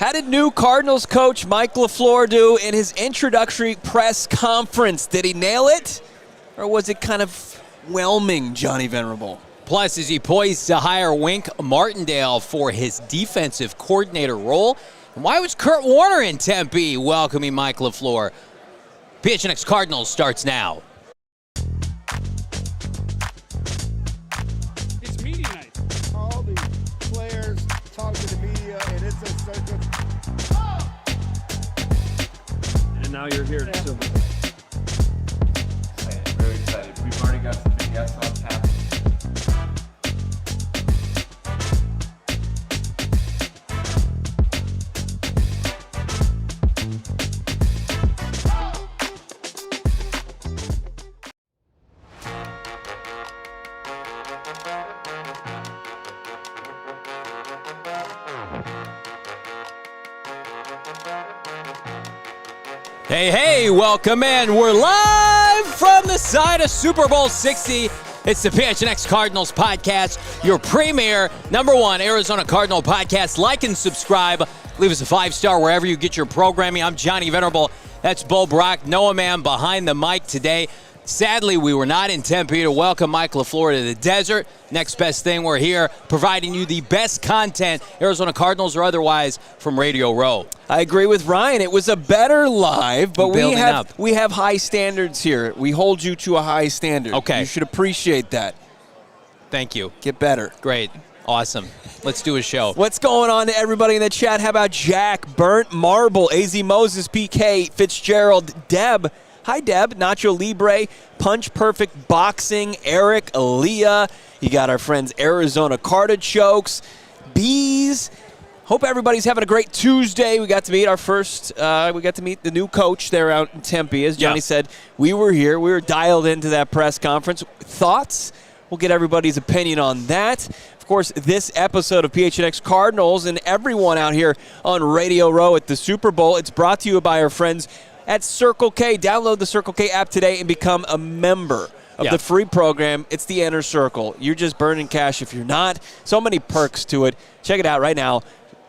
How did new Cardinals coach Mike LaFleur do in his introductory press conference? Did he nail it? Or was it kind of whelming, Johnny Venerable? Plus, is he poised to hire Wink Martindale for his defensive coordinator role? And why was Kurt Warner in Tempe welcoming Mike LaFleur? PHNX Cardinals starts now. It's media night. All the players talk to the media, and it's a circus. And now you're here. So. Very excited. We've already got some big guests on tap. Hey, welcome in. We're live from the side of Super Bowl 60. It's the PHNX Cardinals podcast, your premier #1 Arizona Cardinal podcast. Like and subscribe. Leave us a 5-star wherever you get your programming. I'm Johnny Venerable. That's Bo Brack, Noah Man behind the mic today. Sadly, we were not in Tempe to welcome Mike LaFleur to the desert. Next best thing, we're here providing you the best content, Arizona Cardinals or otherwise, from Radio Row. I agree with Ryan. It was a better live, but we have high standards here. We hold you to a high standard. Okay. You should appreciate that. Thank you. Get better. Great. Awesome. Let's do a show. What's going on to everybody in the chat? How about Jack, Burnt Marble, AZ Moses, PK, Fitzgerald, Deb. Hi, Deb. Nacho Libre, Punch Perfect Boxing, Eric, Aaliyah. You got our friends Arizona Cartichokes, Bees. Hope everybody's having a great Tuesday. We got to meet the new coach there out in Tempe. As Johnny said, we were here. We were dialed into that press conference. Thoughts? We'll get everybody's opinion on that. Of course, this episode of PHNX Cardinals and everyone out here on Radio Row at the Super Bowl, it's brought to you by our friends at Circle K. Download the Circle K app today and become a member of the free program. It's the Inner Circle. You're just burning cash if you're not. So many perks to it. Check it out right now.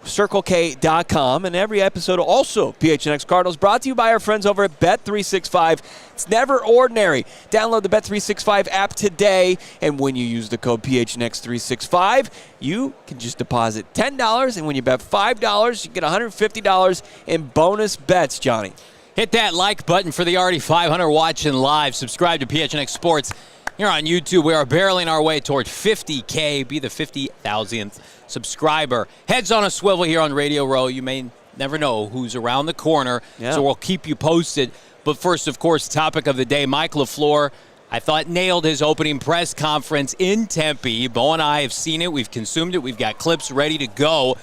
CircleK.com. And every episode also PHNX Cardinals brought to you by our friends over at Bet365. It's never ordinary. Download the Bet365 app today. And when you use the code PHNX365, you can just deposit $10. And when you bet $5, you get $150 in bonus bets, Johnny. Hit that like button for the already 500 watching live. Subscribe to PHNX Sports here on YouTube. We are barreling our way toward 50K. Be the 50,000th subscriber. Heads on a swivel here on Radio Row. You may never know who's around the corner, so we'll keep you posted. But first, of course, topic of the day, Mike LaFleur, I thought nailed his opening press conference in Tempe. Bo and I have seen it. We've consumed it. We've got clips ready to go.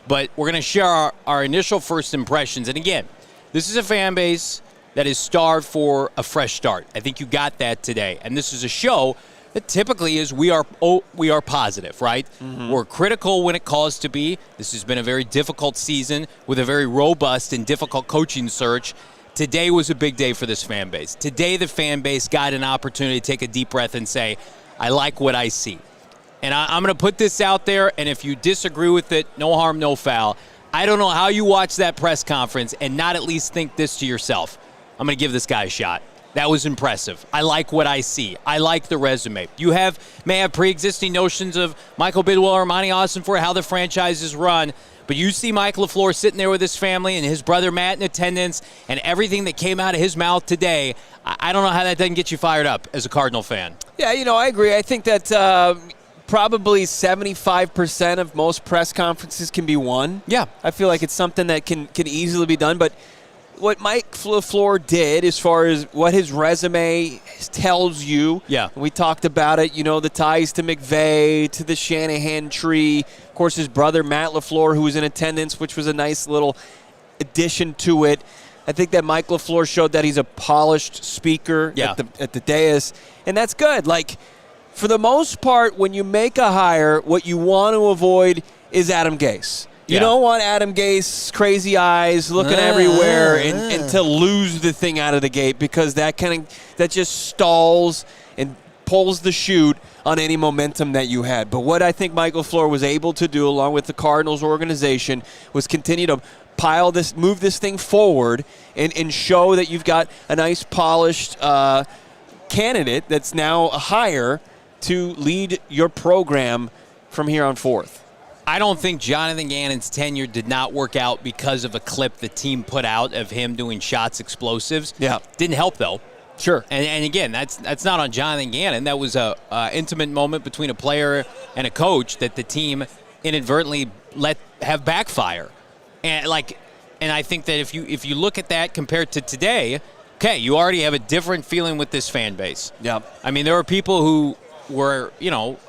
But we're going to share our initial first impressions. And again, this is a fan base that is starved for a fresh start. I think you got that today. And this is a show that typically is we are positive, right? Mm-hmm. We're critical when it calls to be. This has been a very difficult season with a very robust and difficult coaching search. Today was a big day for this fan base. Today the fan base got an opportunity to take a deep breath and say, I like what I see. And I'm going to put this out there, and if you disagree with it, no harm, no foul. I don't know how you watch that press conference and not at least think this to yourself. I'm going to give this guy a shot. That was impressive. I like what I see. I like the resume. You may have pre-existing notions of Michael Bidwill or Monti Ossenfort, how the franchise is run, but you see Mike LaFleur sitting there with his family and his brother Matt in attendance, and everything that came out of his mouth today, I don't know how that doesn't get you fired up as a Cardinal fan. Yeah, I agree. I think that probably 75% of most press conferences can be won. Yeah. I feel like it's something that can easily be done, but what Mike LaFleur did as far as what his resume tells you. Yeah. We talked about it, the ties to McVay, to the Shanahan tree. Of course, his brother Matt LaFleur, who was in attendance, which was a nice little addition to it. I think that Mike LaFleur showed that he's a polished speaker at the dais, and that's good. Like, for the most part, when you make a hire, what you want to avoid is Adam Gase. You don't want Adam Gase, crazy eyes, looking everywhere, and to lose the thing out of the gate, because that just stalls and pulls the chute on any momentum that you had. But what I think Mike LaFleur was able to do, along with the Cardinals organization, was continue to move this thing forward and show that you've got a nice polished candidate that's now a hire to lead your program from here on forth. I don't think Jonathan Gannon's tenure did not work out because of a clip the team put out of him doing shots explosives. Yeah. Didn't help, though. Sure. And again, that's not on Jonathan Gannon. That was a intimate moment between a player and a coach that the team inadvertently let have backfire. And I think that if you look at that compared to today, okay, you already have a different feeling with this fan base. Yeah. I mean, there were people who were,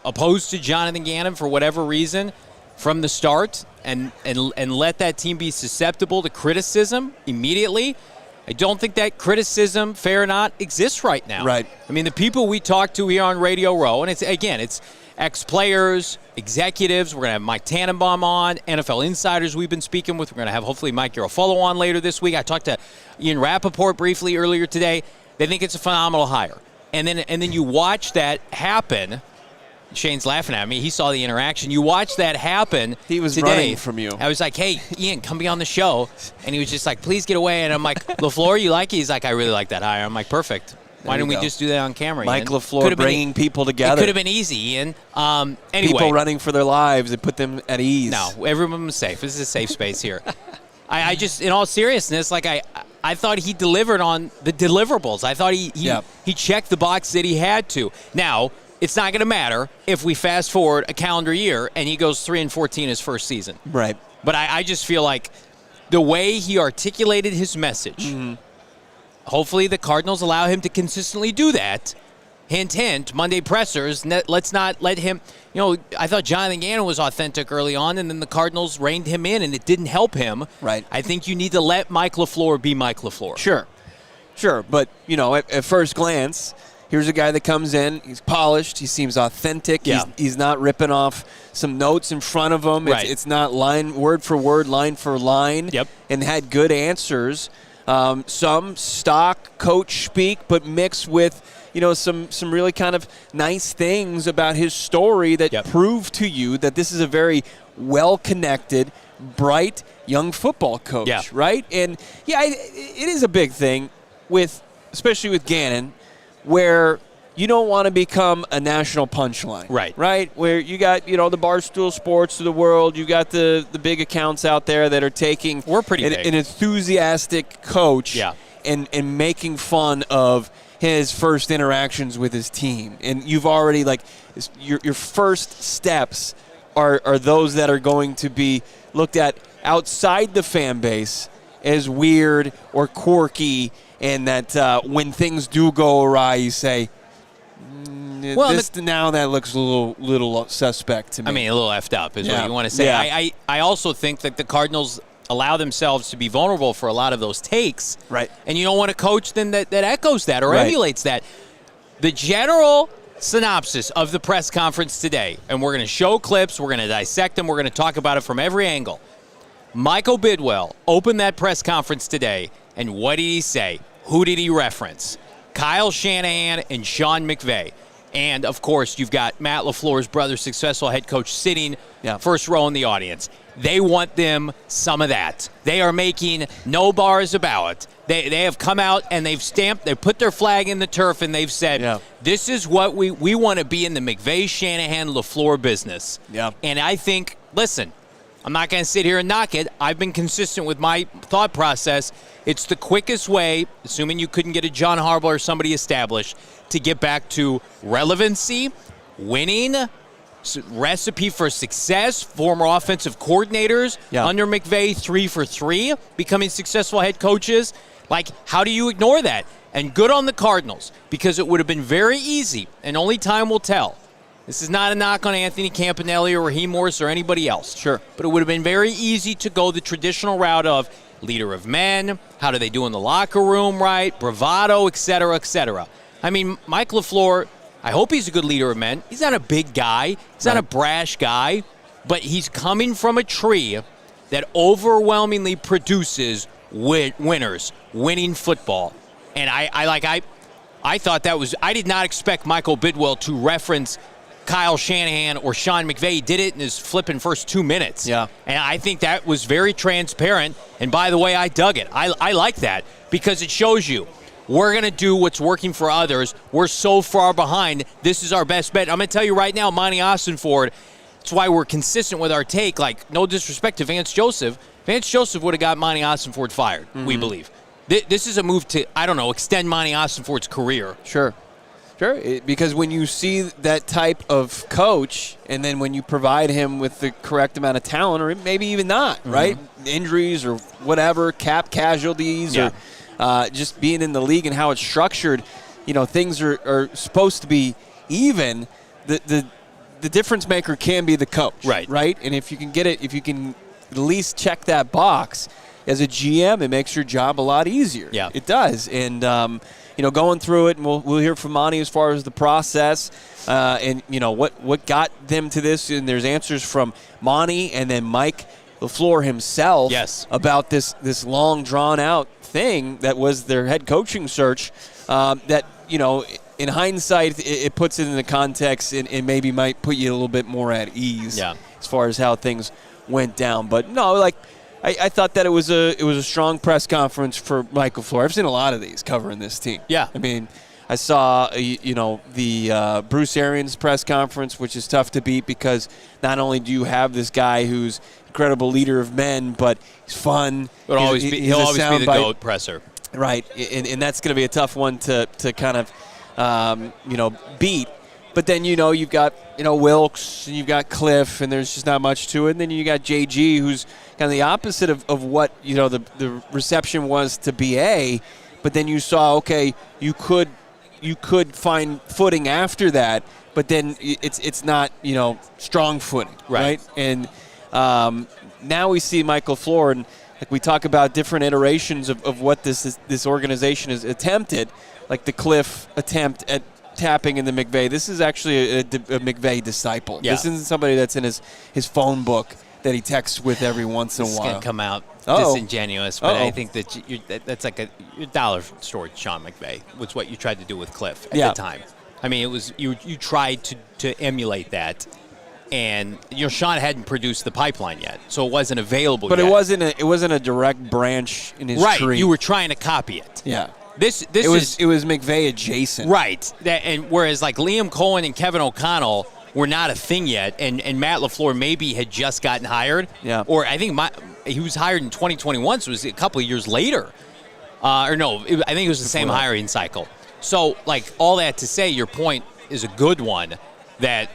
opposed to Jonathan Gannon for whatever reason from the start and let that team be susceptible to criticism immediately. I don't think that criticism, fair or not, exists right now. Right. I mean, the people we talk to here on Radio Row, and it's ex-players, executives. We're going to have Mike Tannenbaum on, NFL insiders we've been speaking with. We're going to have hopefully Mike Garofalo on later this week. I talked to Ian Rappaport briefly earlier today. They think it's a phenomenal hire. And then you watch that happen. Shane's laughing at me. He saw the interaction. You watch that happen. He was today. running from you. I was like, hey, Ian, come be on the show. And he was just like, please get away. And I'm like, LaFleur, you like it? He's like, I really like that hire. I'm like, perfect. Why didn't we just do that on camera, Mike Ian? LaFleur bringing people together. It could have been easy, Ian. Anyway. People running for their lives and put them at ease. No, everyone's safe. This is a safe space here. I just, in all seriousness, I thought he delivered on the deliverables. I thought he checked the box that he had to. Now, it's not going to matter if we fast forward a calendar year and he goes 3-14 his first season. Right. But I just feel like the way he articulated his message, hopefully the Cardinals allow him to consistently do that. Hint, hint, Monday pressers, let's not let him, I thought Jonathan Gannon was authentic early on, and then the Cardinals reined him in, and it didn't help him. Right. I think you need to let Mike LaFleur be Mike LaFleur. Sure. But, at first glance, here's a guy that comes in, he's polished, he seems authentic, he's not ripping off some notes in front of him. Right. It's not word for word, line for line, and had good answers. Some stock coach speak, but mixed with, some really kind of nice things about his story that prove to you that this is a very well-connected, bright young football coach, right? And, it is a big thing especially with Gannon, where you don't want to become a national punchline. Right? Where you got, the Barstool Sports of the world, you got the big accounts out there that are taking an enthusiastic coach and making fun of his first interactions with his team. And you've already, your first steps are those that are going to be looked at outside the fan base as weird or quirky, and that when things do go awry, you say, now that looks a little suspect to me. I mean, a little effed up is what you want to say. Yeah. I also think that the Cardinals allow themselves to be vulnerable for a lot of those takes. Right. And you don't want a coach then that echoes that or emulates that. The general synopsis of the press conference today, and we're going to show clips, we're going to dissect them, we're going to talk about it from every angle. Michael Bidwill opened that press conference today, and what did he say? Who did he reference? Kyle Shanahan and Sean McVay. And, of course, you've got Matt LaFleur's brother, successful head coach, sitting first row in the audience. They want them some of that. They are making no bars about it. They have come out and they've put their flag in the turf, and they've said, this is what we want to be in the McVay, Shanahan, LaFleur business. Yeah. And I think, listen, I'm not going to sit here and knock it. I've been consistent with my thought process. It's the quickest way, assuming you couldn't get a John Harbaugh or somebody established, to get back to relevancy, winning, recipe for success, former offensive coordinators under McVay, 3 for 3, becoming successful head coaches. How do you ignore that? And good on the Cardinals, because it would have been very easy, and only time will tell. This is not a knock on Anthony Campanelli or Raheem Morris or anybody else. Sure. But it would have been very easy to go the traditional route of leader of men, how do they do in the locker room, right, bravado, et cetera, et cetera. I mean, Mike LaFleur, I hope he's a good leader of men. He's not a big guy. He's not a brash guy. But he's coming from a tree that overwhelmingly produces winners, winning football. And I thought that was – I did not expect Michael Bidwill to reference Kyle Shanahan or Sean McVay did it in his flipping first 2 minutes. Yeah. And I think that was very transparent. And by the way, I dug it. I like that because it shows you we're going to do what's working for others. We're so far behind. This is our best bet. I'm going to tell you right now, Monti Ossenfort, that's why we're consistent with our take. Like, no disrespect to Vance Joseph. Vance Joseph would have got Monti Ossenfort fired, we believe. This is a move to, I don't know, extend Monti Ossenfort's career. Sure. Because when you see that type of coach, and then when you provide him with the correct amount of talent, or maybe even not, right? Injuries or whatever, cap casualties, or just being in the league and how it's structured, things are supposed to be even. The difference maker can be the coach, right? And if you can get it, if you can at least check that box as a GM, it makes your job a lot easier. Yeah, it does. And going through it, and we'll hear from Monti as far as the process, and what got them to this. And there's answers from Monti and then Mike LaFleur himself about this long drawn out thing that was their head coaching search. That in hindsight, it puts it in the context and maybe might put you a little bit more at ease as far as how things went down. But no, I thought that it was a strong press conference for Mike LaFleur. I've seen a lot of these covering this team. Yeah. I mean, I saw, the Bruce Arians press conference, which is tough to beat because not only do you have this guy who's incredible leader of men, but he's fun. He'll always be the GOAT presser. Right, and that's going to be a tough one to kind of, beat. But then, you've got, Wilkes, and you've got Cliff, and there's just not much to it. And then you got JG, who's kind of the opposite of what, the reception was to BA. But then you saw, okay, you could find footing after that, but then it's not, strong footing, right? And now we see Mike LaFleur, and like we talk about different iterations of what this organization has attempted, like the Cliff attempt at tapping in the McVay. This is actually a McVay disciple. Yeah. This isn't somebody that's in his phone book that he texts with every once in a while. It's going to come out disingenuous, but I think that's like your dollar store Sean McVay was what you tried to do with Cliff at the time. I mean, it was you tried to emulate that, and Sean hadn't produced the pipeline yet, so it wasn't available but yet. But it wasn't a direct branch in his tree. Right, you were trying to copy it. Yeah. It was McVay adjacent. Right. And whereas like Liam Cohen and Kevin O'Connell were not a thing yet, and Matt LaFleur maybe had just gotten hired. Yeah. Or I think he was hired in 2021, so it was a couple of years later. I think it was the same hiring cycle. So, like, all that to say, your point is a good one, that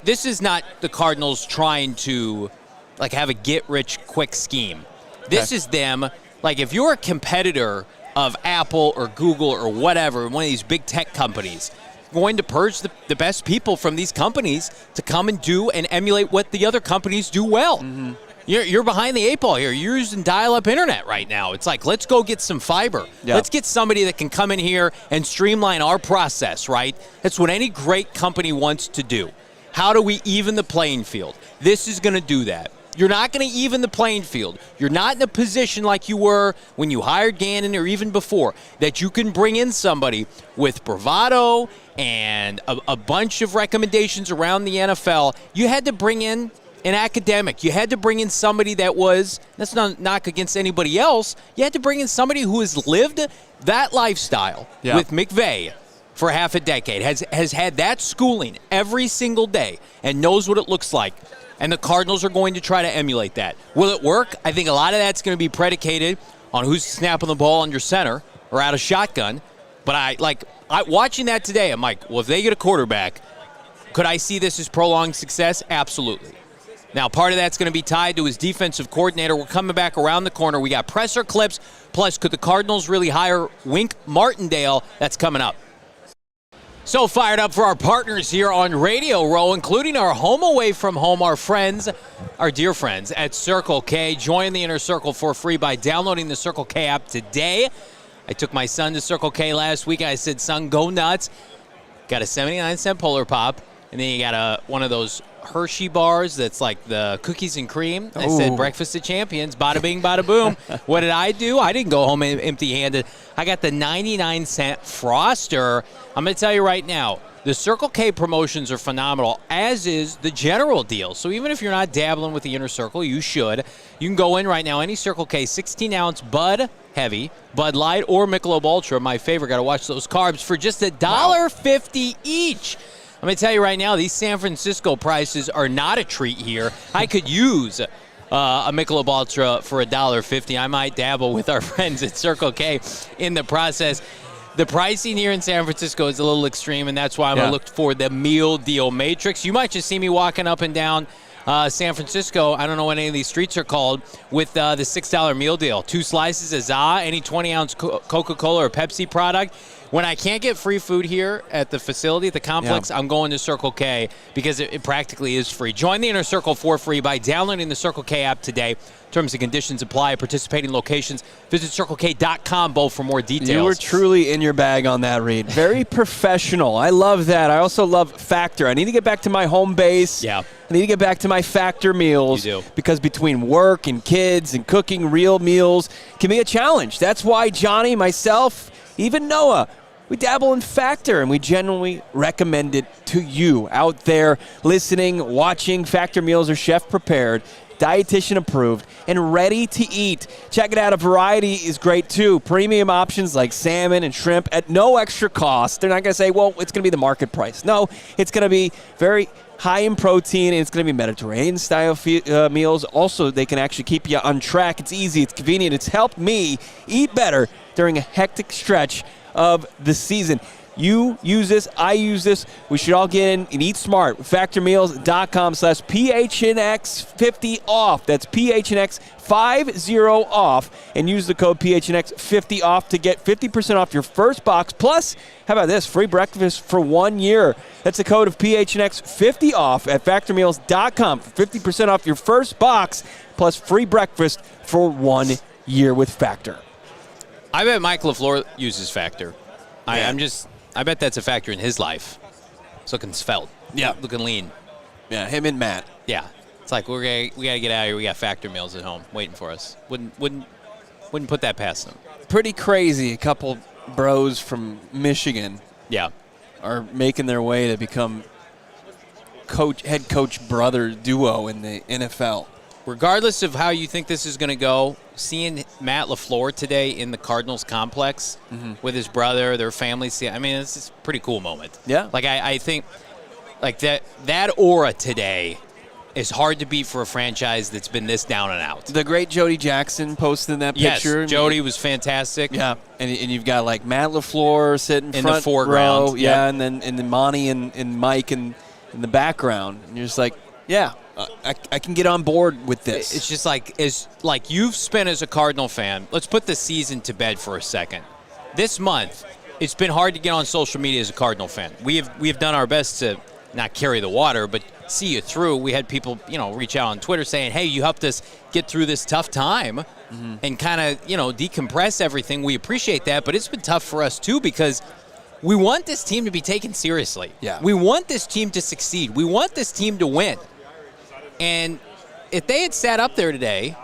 this is not the Cardinals trying to, like, have a get-rich-quick scheme. This is them, like, if you're a competitor of Apple or Google or whatever, one of these big tech companies, going to purge the best people from these companies to come and do and emulate what the other companies do well. Mm-hmm. You're behind the eight ball here. You're using dial-up internet right now. It's like, let's go get some fiber. Yep. Let's get somebody that can come in here and streamline our process, right? That's what any great company wants to do. How do we even the playing field? This is going to do that. You're not going to even the playing field. You're not in a position like you were when you hired Gannon or even before, that you can bring in somebody with bravado and a bunch of recommendations around the NFL. You had to bring in an academic. You had to bring in somebody that's not a knock against anybody else, you had to bring in somebody who has lived that lifestyle with McVay for half a decade, has had that schooling every single day and knows what it looks like. And the Cardinals are going to try to emulate that. Will it work? I think a lot of that's going to be predicated on who's snapping the ball under center or out of shotgun. But watching that today, I'm like, well, if they get a quarterback, could I see this as prolonged success? Absolutely. Now, part of that's going to be tied to his defensive coordinator. We're coming back around the corner. We got presser clips. Plus, could the Cardinals really hire Wink Martindale? That's coming up. So fired up for our partners here on Radio Row, including our home away from home, our dear friends at Circle K. Join the Inner Circle for free by downloading the Circle K app today. I took my son to Circle K last week. I said, son, go nuts. Got a 79-cent Polar Pop, and then you got one of those Hershey bars that's like the cookies and cream. I said breakfast of champions, bada bing, bada boom. What did I do? I didn't go home empty-handed. I got the 99-cent Froster. I'm going to tell you right now, the Circle K promotions are phenomenal, as is the general deal. So even if you're not dabbling with the Inner Circle, you should. You can go in right now, any Circle K 16-ounce Bud Heavy, Bud Light, or Michelob Ultra, my favorite. Got to watch those carbs for just $1.50 each. I'm going to tell you right now, these San Francisco prices are not a treat here. I could use a Michelob Ultra for $1.50. I might dabble with our friends at Circle K in the process. The pricing here in San Francisco is a little extreme, and that's why I'm going to look for the meal deal matrix. You might just see me walking up and down San Francisco, I don't know what any of these streets are called, with the $6 meal deal. 2 slices of ZA, any 20-ounce Coca-Cola or Pepsi product. When I can't get free food here at the facility, at the complex, I'm going to Circle K because it practically is free. Join the Inner Circle for free by downloading the Circle K app today. Terms and conditions apply at participating locations. Visit CircleK.com, Bo, for more details. You were truly in your bag on that, Reed. Very professional. I love that. I also love Factor. I need to get back to my home base. Yeah. I need to get back to my Factor meals. You do. Because between work and kids and cooking real meals can be a challenge. That's why Johnny, myself, even Noah, we dabble in Factor, and we genuinely recommend it to you out there listening, watching. Factor meals are chef-prepared, dietitian approved, and ready to eat. Check it out. A variety is great too. Premium options like salmon and shrimp at no extra cost. They're not going to say, well, it's going to be the market price. No, it's going to be very high in protein, and it's going to be Mediterranean-style meals. Also, they can actually keep you on track. It's easy. It's convenient. It's helped me eat better during a hectic stretch of the season. You use this. I use this. We should all get in and eat smart. Factormeals.com/PHNX50 off. That's PHNX50 off. And use the code PHNX50 off to get 50% off your first box. Plus, how about this? Free breakfast for 1 year. That's the code of PHNX50 off at Factormeals.com for 50% off your first box, plus free breakfast for 1 year with Factor. I bet Mike LaFleur uses Factor. I bet that's a factor in his life. It's looking svelte. Yeah. Looking lean. Yeah, him and Matt. Yeah. It's like we got to get out of here. We got Factor meals at home waiting for us. Wouldn't put that past them. Pretty crazy. A couple bros from Michigan are making their way to become head coach brother duo in the NFL. Regardless of how you think this is going to go, seeing Matt LaFleur today in the Cardinals complex with his brother, their family, it's a pretty cool moment. Yeah. Like, I think like that aura today is hard to beat for a franchise that's been this down and out. The great Jody Jackson posted that picture. Yes, Jody was fantastic. Yeah, and you've got like Matt LaFleur sitting in front the foreground. row, and then Monti and Mike in the background, and you're just like, yeah. I can get on board with this. It's just like you've spent as a Cardinal fan. Let's put the season to bed for a second. This month, it's been hard to get on social media as a Cardinal fan. We have done our best to not carry the water, but see you through. We had people, reach out on Twitter saying, "Hey, you helped us get through this tough time," and kind of, decompress everything. We appreciate that, but it's been tough for us too because we want this team to be taken seriously. Yeah. We want this team to succeed. We want this team to win. And if they had sat up there today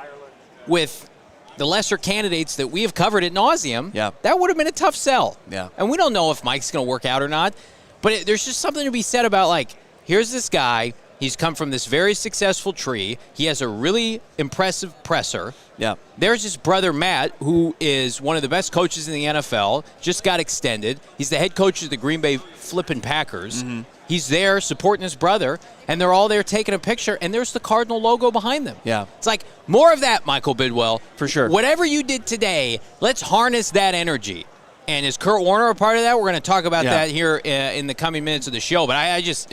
with the lesser candidates that we have covered ad nauseum, that would have been a tough sell. Yeah. And we don't know if Mike's going to work out or not. But there's just something to be said about, like, here's this guy. He's come from this very successful tree. He has a really impressive presser. Yeah. There's his brother, Matt, who is one of the best coaches in the NFL, just got extended. He's the head coach of the Green Bay flippin' Packers. He's there supporting his brother, and they're all there taking a picture, and there's the Cardinal logo behind them. Yeah. It's like, more of that, Michael Bidwill. For sure. Whatever you did today, let's harness that energy. And is Kurt Warner a part of that? We're going to talk about that here in the coming minutes of the show. But I just,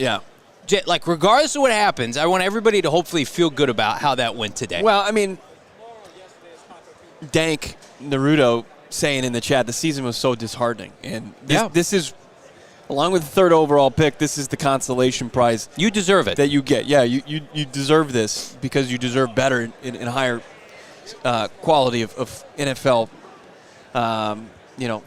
like, regardless of what happens, I want everybody to hopefully feel good about how that went today. Well, I mean, Dank Naruto saying in the chat, the season was so disheartening. And this is, along with the third overall pick, this is the consolation prize. You deserve it. That you get. Yeah, you deserve this because you deserve better in higher quality of NFL,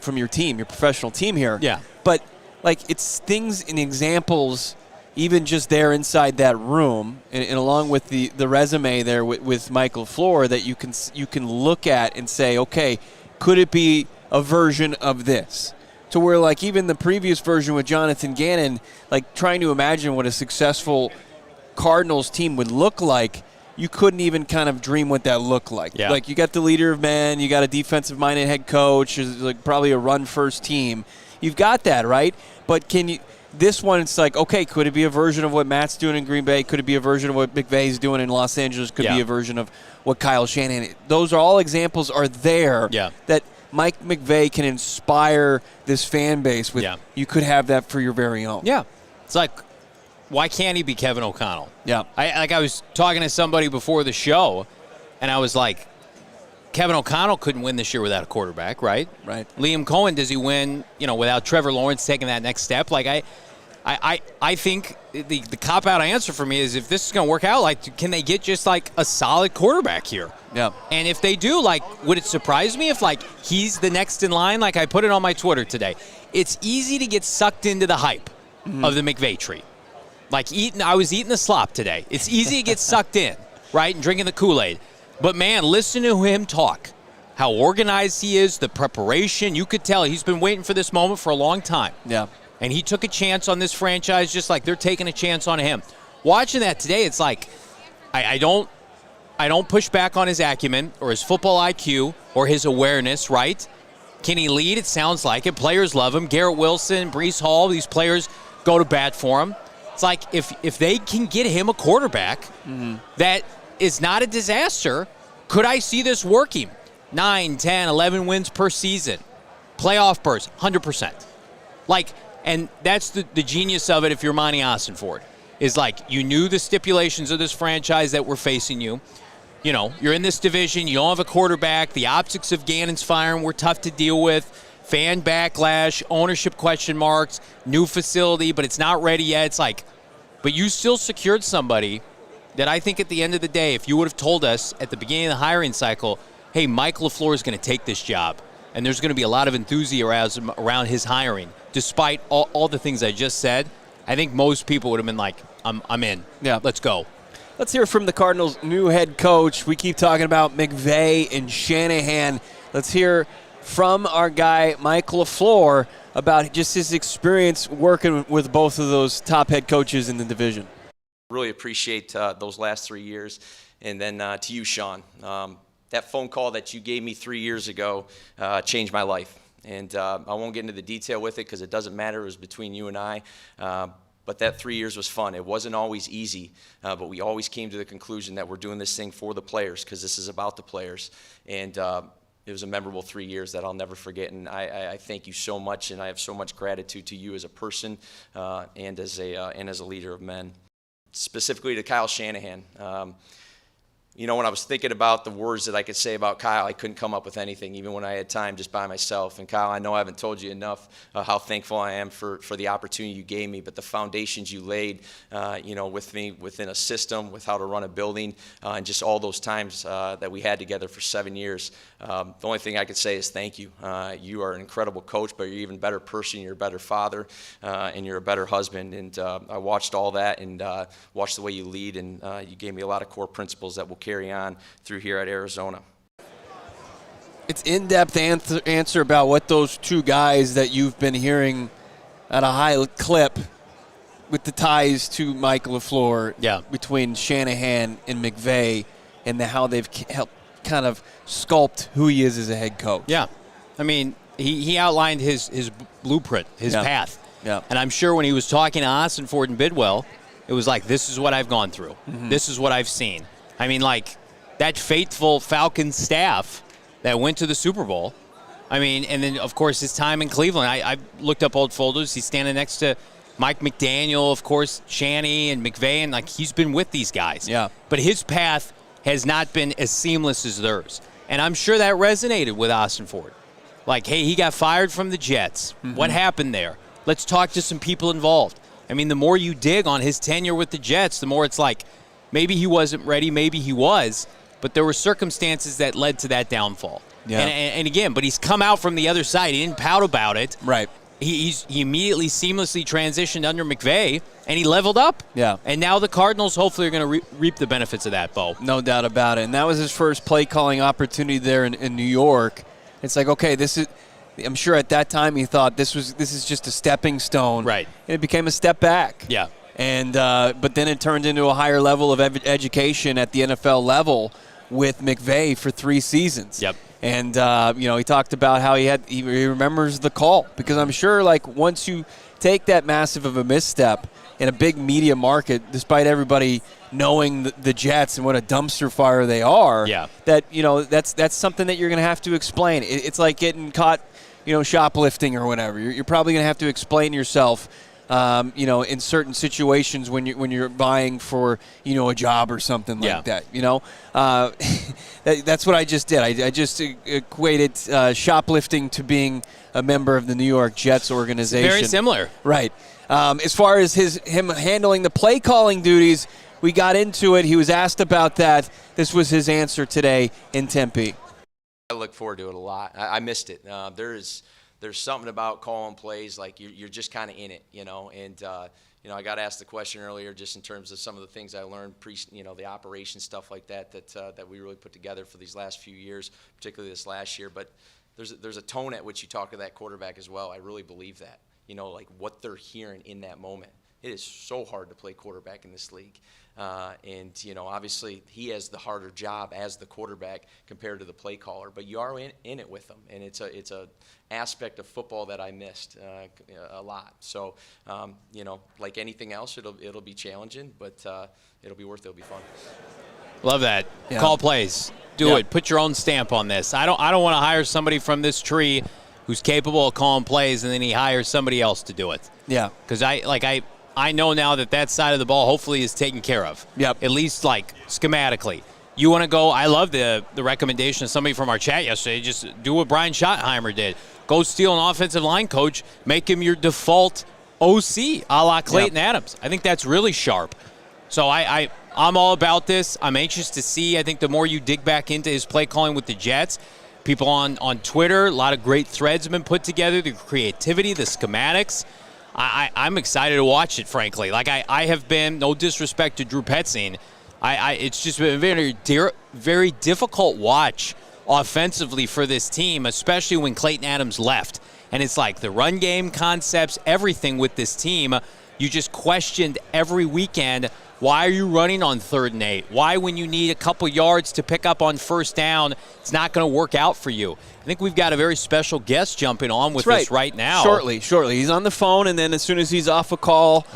from your team, your professional team here. Yeah. But, like, it's things and examples even just there inside that room, and along with the resume there with Mike LaFleur, that you can look at and say, okay, could it be a version of this? To where, like, even the previous version with Jonathan Gannon, like, trying to imagine what a successful Cardinals team would look like, you couldn't even kind of dream what that looked like. Yeah. Like, you got the leader of men, you got a defensive-minded head coach, like probably a run-first team. You've got that, right? But can you – this one, it's like, okay, could it be a version of what Matt's doing in Green Bay? Could it be a version of what McVay's doing in Los Angeles? Could it be a version of what Kyle Shanahan – those are all examples are there that Mike McVay can inspire this fan base with. You could have that for your very own. Yeah. It's like, why can't he be Kevin O'Connell? Yeah. I was talking to somebody before the show, and I was like, Kevin O'Connell couldn't win this year without a quarterback, right? Right. Liam Cohen, does he win, without Trevor Lawrence taking that next step? Like, I think the cop-out answer for me is, if this is going to work out, like, can they get just, like, a solid quarterback here? Yeah. And if they do, like, would it surprise me if, like, he's the next in line? Like, I put it on my Twitter today. It's easy to get sucked into the hype of the McVay tree. Like, I was eating the slop today. It's easy to get sucked in, right, and drinking the Kool-Aid. But, man, listen to him talk, how organized he is, the preparation. You could tell he's been waiting for this moment for a long time. Yeah. And he took a chance on this franchise just like they're taking a chance on him. Watching that today, it's like I don't push back on his acumen or his football IQ or his awareness, right? Can he lead? It sounds like it. Players love him. Garrett Wilson, Breece Hall, these players go to bat for him. It's like if they can get him a quarterback that is not a disaster, could I see this working? 9, 10, 11 wins per season. Playoff berths, 100%. Like, and that's the genius of it if you're Monti Ossenfort, is like, you knew the stipulations of this franchise that were facing you. You're in this division, you don't have a quarterback, the optics of Gannon's firing were tough to deal with, fan backlash, ownership question marks, new facility, but it's not ready yet. It's like, but you still secured somebody that I think at the end of the day, if you would have told us at the beginning of the hiring cycle, hey, Mike LaFleur is going to take this job, and there's going to be a lot of enthusiasm around his hiring, despite all the things I just said, I think most people would have been like, I'm in. Yeah. Let's go. Let's hear from the Cardinals' new head coach. We keep talking about McVay and Shanahan. Let's hear from our guy, Mike LaFleur, about just his experience working with both of those top head coaches in the division. Really appreciate those last 3 years. And then to you, Sean, that phone call that you gave me 3 years ago changed my life. And I won't get into the detail with it because it doesn't matter. It was between you and I. But that 3 years was fun. It wasn't always easy, but we always came to the conclusion that we're doing this thing for the players because this is about the players. And it was a memorable 3 years that I'll never forget. And I thank you so much, and I have so much gratitude to you as a person and as a leader of men. Specifically to Kyle Shanahan. When I was thinking about the words that I could say about Kyle, I couldn't come up with anything, even when I had time just by myself. And Kyle, I know I haven't told you enough how thankful I am for the opportunity you gave me, but the foundations you laid, with me within a system, with how to run a building, and just all those times that we had together for 7 years. The only thing I could say is thank you. You are an incredible coach, but you're an even better person. You're a better father, and you're a better husband. And I watched all that and watched the way you lead, and you gave me a lot of core principles that will carry on through here at Arizona. It's in-depth answer about what those two guys that you've been hearing at a high clip with the ties to Mike LaFleur between Shanahan and McVay and how they've helped kind of sculpt who he is as a head coach. Yeah. I mean, he outlined his blueprint, his path. Yeah. And I'm sure when he was talking to Ossenfort and Bidwill, it was like, this is what I've gone through. This is what I've seen. I mean, like, that faithful Falcons staff that went to the Super Bowl. I mean, and then, of course, his time in Cleveland. I looked up old folders. He's standing next to Mike McDaniel, of course, Shanny and McVay, and, like, he's been with these guys. Yeah. But his path has not been as seamless as theirs. And I'm sure that resonated with Ossenfort. Like, hey, he got fired from the Jets. What happened there? Let's talk to some people involved. I mean, the more you dig on his tenure with the Jets, the more it's like, maybe he wasn't ready, maybe he was, but there were circumstances that led to that downfall. Yeah. And again, but he's come out from the other side. He didn't pout about it. Right. he immediately seamlessly transitioned under McVay, and he leveled up. Yeah. And now the Cardinals hopefully are going to reap the benefits of that, Bo. No doubt about it. And that was his first play calling opportunity there in New York. It's like, okay, this is. I'm sure at that time he thought this is just a stepping stone. Right. And it became a step back. Yeah. And but then it turned into a higher level of education at the NFL level with McVay for 3 seasons. Yep. And he talked about how he remembers the call, because I'm sure like once you take that massive of a misstep in a big media market, despite everybody knowing the Jets and what a dumpster fire they are, yeah, that that's something that you're going to have to explain. It's like getting caught, shoplifting or whatever. You're probably going to have to explain yourself. In certain situations when you're buying for a job or something like that, that's what I just did. I just equated shoplifting to being a member of the New York Jets organization. Very similar, right? As far as him handling the play calling duties, we got into it. He was asked about that. This was his answer today in Tempe. I look forward to it a lot. I missed it. There's something about calling plays, like you're just kind of in it, and I got asked the question earlier just in terms of some of the things I learned the operation stuff like that we really put together for these last few years, particularly this last year. But there's a tone at which you talk to that quarterback as well. I really believe that, like what they're hearing in that moment. It is so hard to play quarterback in this league. Obviously he has the harder job as the quarterback compared to the play caller, but you are in it with them, and it's a aspect of football that I missed a lot. So, like anything else, it'll be challenging, but it'll be worth it. It'll be fun. Love that. Yeah. Call plays. Do it. Put your own stamp on this. I don't want to hire somebody from this tree who's capable of calling plays and then he hires somebody else to do it. Yeah. Because I know now that side of the ball hopefully is taken care of. Yep. At least like schematically. You want to go, I love the recommendation of somebody from our chat yesterday, just do what Brian Schottenheimer did. Go steal an offensive line coach, make him your default OC, a la Clayton Adams. I think that's really sharp. So I'm all about this. I'm anxious to see. I think the more you dig back into his play calling with the Jets, people on Twitter, a lot of great threads have been put together, the creativity, the schematics. I'm excited to watch it, frankly. Like I have been, no disrespect to Drew Petzing, it's just been a very difficult watch offensively for this team, especially when Clayton Adams left. And it's like the run game concepts, everything with this team, you just questioned every weekend, why are you running on 3rd and 8? Why, when you need a couple yards to pick up on 1st down, it's not going to work out for you? I think we've got a very special guest jumping on with us right now. Shortly. He's on the phone, and then as soon as he's off a call,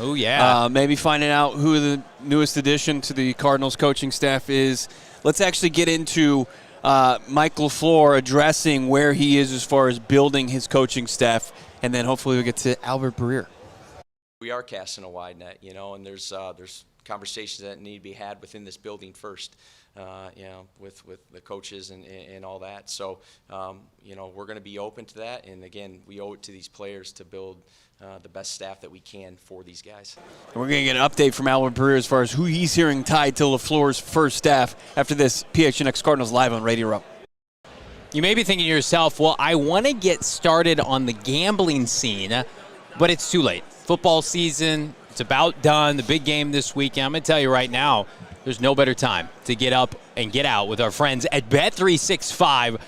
maybe finding out who the newest addition to the Cardinals coaching staff is. Let's actually get into Mike LaFleur addressing where he is as far as building his coaching staff, and then hopefully we'll get to Albert Breer. We are casting a wide net, and there's conversations that need to be had within this building first, with the coaches and all that. So, we're going to be open to that. And again, we owe it to these players to build the best staff that we can for these guys. And we're going to get an update from Albert Breer as far as who he's hearing tied to LaFleur's first staff after this PHNX Cardinals Live on Radio Row. You may be thinking to yourself, well, I want to get started on the gambling scene, but it's too late. Football season, it's about done. The big game this weekend. I'm going to tell you right now, there's no better time to get up and get out with our friends at Bet365.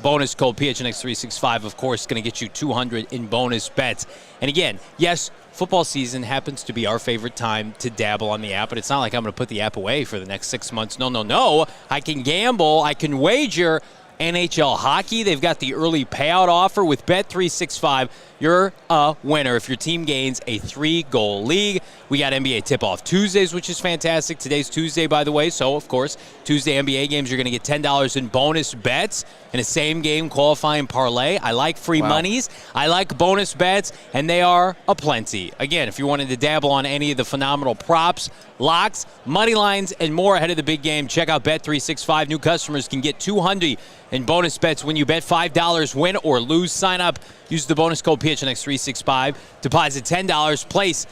Bonus code PHNX365, of course, going to get you $200 in bonus bets. And again, yes, football season happens to be our favorite time to dabble on the app, but it's not like I'm going to put the app away for the next 6 months. No. I can gamble. I can wager. NHL hockey, they've got the early payout offer with Bet365. You're a winner if your team gains a 3-goal league. We got NBA tip-off Tuesdays, which is fantastic. Today's Tuesday, by the way, so, of course, Tuesday NBA games, you're going to get $10 in bonus bets in a same-game qualifying parlay. I like free monies. I like bonus bets, and they are aplenty. Again, if you wanted to dabble on any of the phenomenal props, locks, money lines, and more ahead of the big game, check out Bet365. New customers can get $200 in bonus bets when you bet $5, win or lose. Sign up, use the bonus code PHNX365, deposit $10, place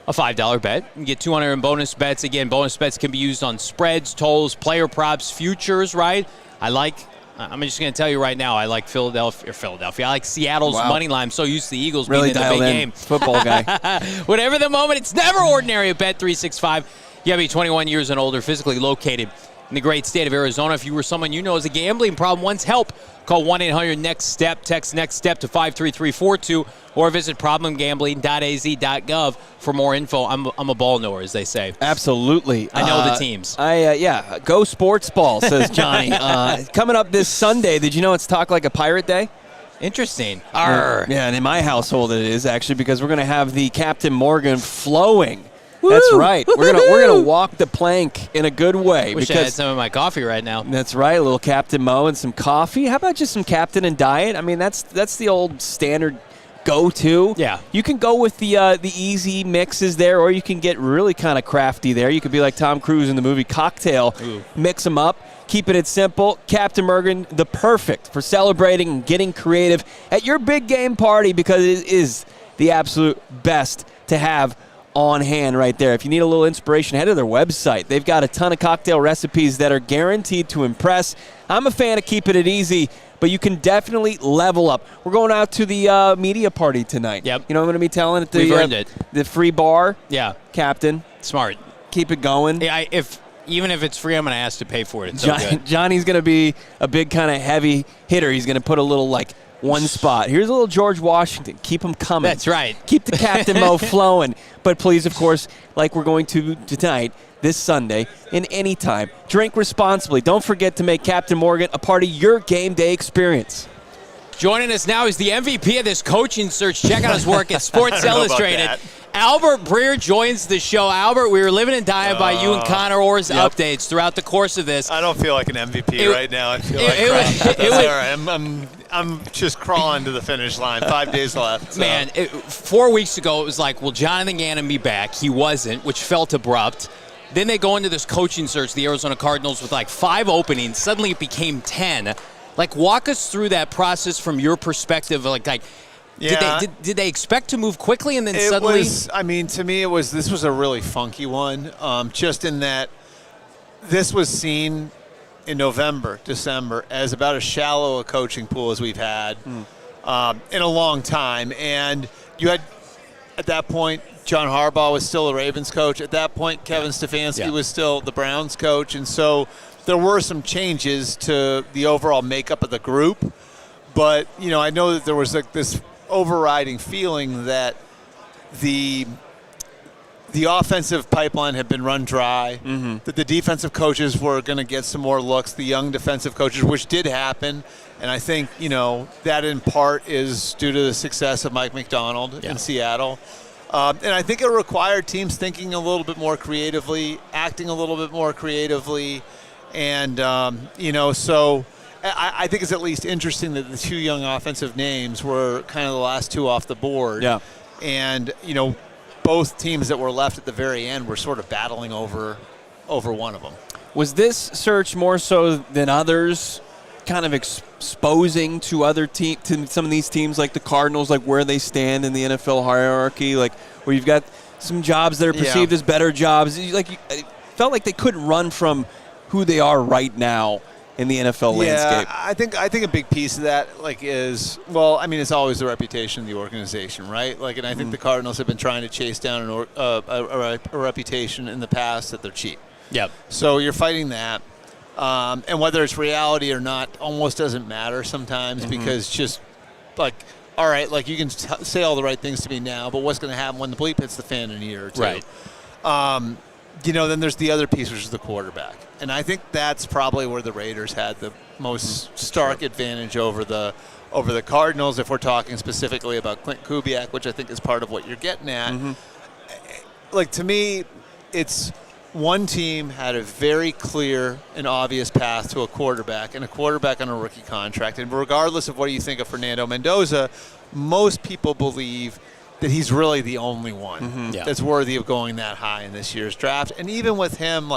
a $5 bet, and get $200 in bonus bets. Again, bonus bets can be used on spreads, totals, player props, futures, right? I like I'm just going to tell you right now, I like Philadelphia. I like Seattle's money line. I'm so used to the Eagles Really being in the big dialed in. game. Football guy. Whatever the moment, it's never ordinary at Bet365. You got to be 21 years and older, physically located in the great state of Arizona. If you or someone you know has a gambling problem, wants help, call 1-800-NEXT-STEP. Text NEXT STEP to 53342 or visit problemgambling.az.gov for more info. I'm a ball knower, as they say. Absolutely. I know the teams. Yeah, go sports ball, says Johnny. Coming up this Sunday, did you know it's Talk Like a Pirate Day? Interesting. Yeah, and in my household it is, actually, because we're going to have the Captain Morgan flowing. That's right. We're gonna walk the plank in a good way. Wish I had some of my coffee right now. That's right. A little Captain Mo and some coffee. How about just some Captain and Diet? I mean, that's the old standard go-to. Yeah. You can go with the easy mixes there, or you can get really kind of crafty there. You could be like Tom Cruise in the movie Cocktail. Ooh. Mix them up. Keeping it simple. Captain Morgan, the perfect for celebrating and getting creative at your big game party, because it is the absolute best to have on hand right there. If you need a little inspiration, head to their website. They've got a ton of cocktail recipes that are guaranteed to impress. I'm a fan of keeping it easy, but you can definitely level up. We're going out to the media party tonight. Yep. You know what I'm going to be telling at We've earned it. The free bar. Yeah. Captain. Smart. Keep it going. Yeah, even if it's free, I'm going to ask to pay for it. It's so good. Johnny's going to be a big kind of heavy hitter. He's going to put a little one spot. Here's a little George Washington. Keep him coming. That's right. Keep the Captain Mo flowing. But please, of course, like we're going to tonight, this Sunday, in any time, drink responsibly. Don't forget to make Captain Morgan a part of your game day experience. Joining us now is the MVP of this coaching search. Check out his work at Sports Illustrated. Albert Breer joins the show. Albert, we were living and dying by you and Connor Orr's updates throughout the course of this. I don't feel like an MVP right now. I feel like crap. That's all right. I'm just crawling to the finish line. 5 days left. So. Man, 4 weeks ago it was like, will Jonathan Gannon be back? He wasn't, which felt abrupt. Then they go into this coaching search, the Arizona Cardinals, with 5 openings. Suddenly it became 10. Walk us through that process from your perspective. Yeah. Did they expect to move quickly and then suddenly? To me, this was a really funky one, just in that this was seen in November, December as about as shallow a coaching pool as we've had in a long time. And you had, at that point, John Harbaugh was still the Ravens coach. At that point, Kevin Stefanski was still the Browns coach. And so there were some changes to the overall makeup of the group. But, I know that there was this overriding feeling that the offensive pipeline had been run dry, that the defensive coaches were going to get some more looks, the young defensive coaches, which did happen. And I think, that in part is due to the success of Mike McDonald in Seattle. And I think it required teams thinking a little bit more creatively, acting a little bit more creatively. And, so I think it's at least interesting that the 2 young offensive names were kind of the last 2 off the board. Yeah. And, both teams that were left at the very end were sort of battling over one of them. Was this search more so than others kind of exposing to to some of these teams like the Cardinals, where they stand in the NFL hierarchy, where you've got some jobs that are perceived as better jobs? It felt like they couldn't run from who they are right now in the NFL landscape. I think a big piece of that is, it's always the reputation of the organization, right? And I think the Cardinals have been trying to chase down a reputation in the past that they're cheap. Yep. So you're fighting that. And whether it's reality or not almost doesn't matter sometimes, because just all right, you can say all the right things to me now, but what's going to happen when the bleep hits the fan in a year or two? Right. Then there's the other piece, which is the quarterback. And I think that's probably where the Raiders had the most stark advantage over the Cardinals, if we're talking specifically about Clint Kubiak, which I think is part of what you're getting at. To me, it's one team had a very clear and obvious path to a quarterback, and a quarterback on a rookie contract. And regardless of what you think of Fernando Mendoza, most people believe that he's really the only one that's worthy of going that high in this year's draft. And even with him,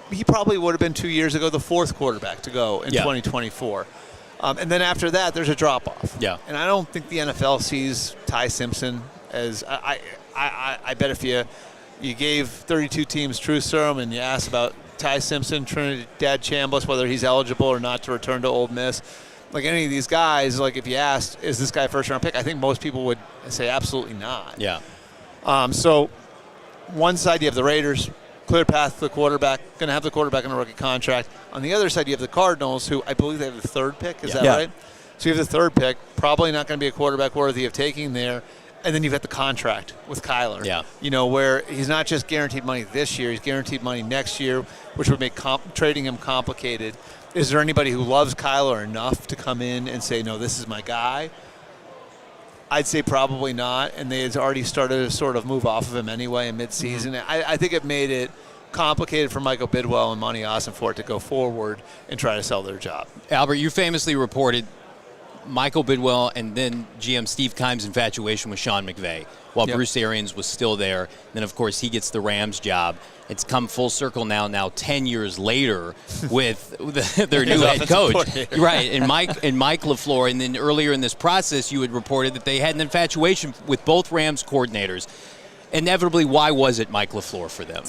he probably would have been 2 years ago the 4th quarterback to go in 2024. And then after that, there's a drop-off. Yeah. And I don't think the NFL sees Ty Simpson as I bet if you gave 32 teams truth serum and you asked about Ty Simpson, Trinidad Chambliss, whether he's eligible or not to return to Ole Miss. Like any of these guys, like if you asked, is this guy a first-round pick? I think most people would say absolutely not. Yeah. So one side you have the Raiders, clear path to the quarterback, going to have the quarterback on a rookie contract. On the other side you have the Cardinals, who I believe they have the third pick. Is that right? So you have the third pick, probably not going to be a quarterback worthy of taking there. And then you've got the contract with Kyler. Yeah. You know, where he's not just guaranteed money this year, he's guaranteed money next year, which would make trading him complicated. Is there anybody who loves Kyler enough to come in and say, no, this is my guy? I'd say probably not, and they had already started to sort of move off of him anyway in midseason. I think it made it complicated for Michael Bidwill and Monti Ossenfort to go forward and try to sell their job. Albert, you famously reported Michael Bidwill and then GM Steve Keim's infatuation with Sean McVay while Bruce Arians was still there. Then, of course, he gets the Rams job. It's come full circle now 10 years later with their new head coach. Right, and Mike LaFleur. And then earlier in this process, you had reported that they had an infatuation with both Rams coordinators. Inevitably, why was it Mike LaFleur for them?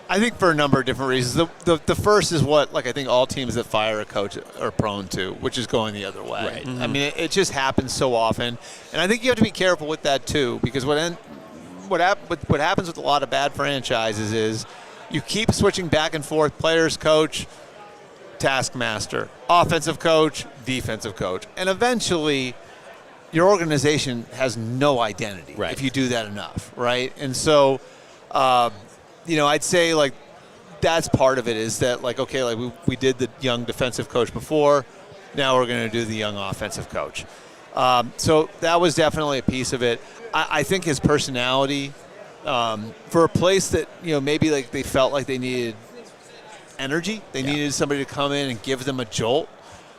I think for a number of different reasons. The first is what, like, I think all teams that fire a coach are prone to, which is going the other way. Right. I mean, it just happens so often. And I think you have to be careful with that, too, because what happens with a lot of bad franchises is you keep switching back and forth, players, coach, taskmaster, offensive coach, defensive coach. And eventually your organization has no identity if you do that enough, right? And so I'd say, like, that's part of it is that, like, okay, like we did the young defensive coach before. Now we're going to do the young offensive coach. So that was definitely a piece of it. I think his personality, for a place that, maybe like they felt like they needed energy, they needed somebody to come in and give them a jolt.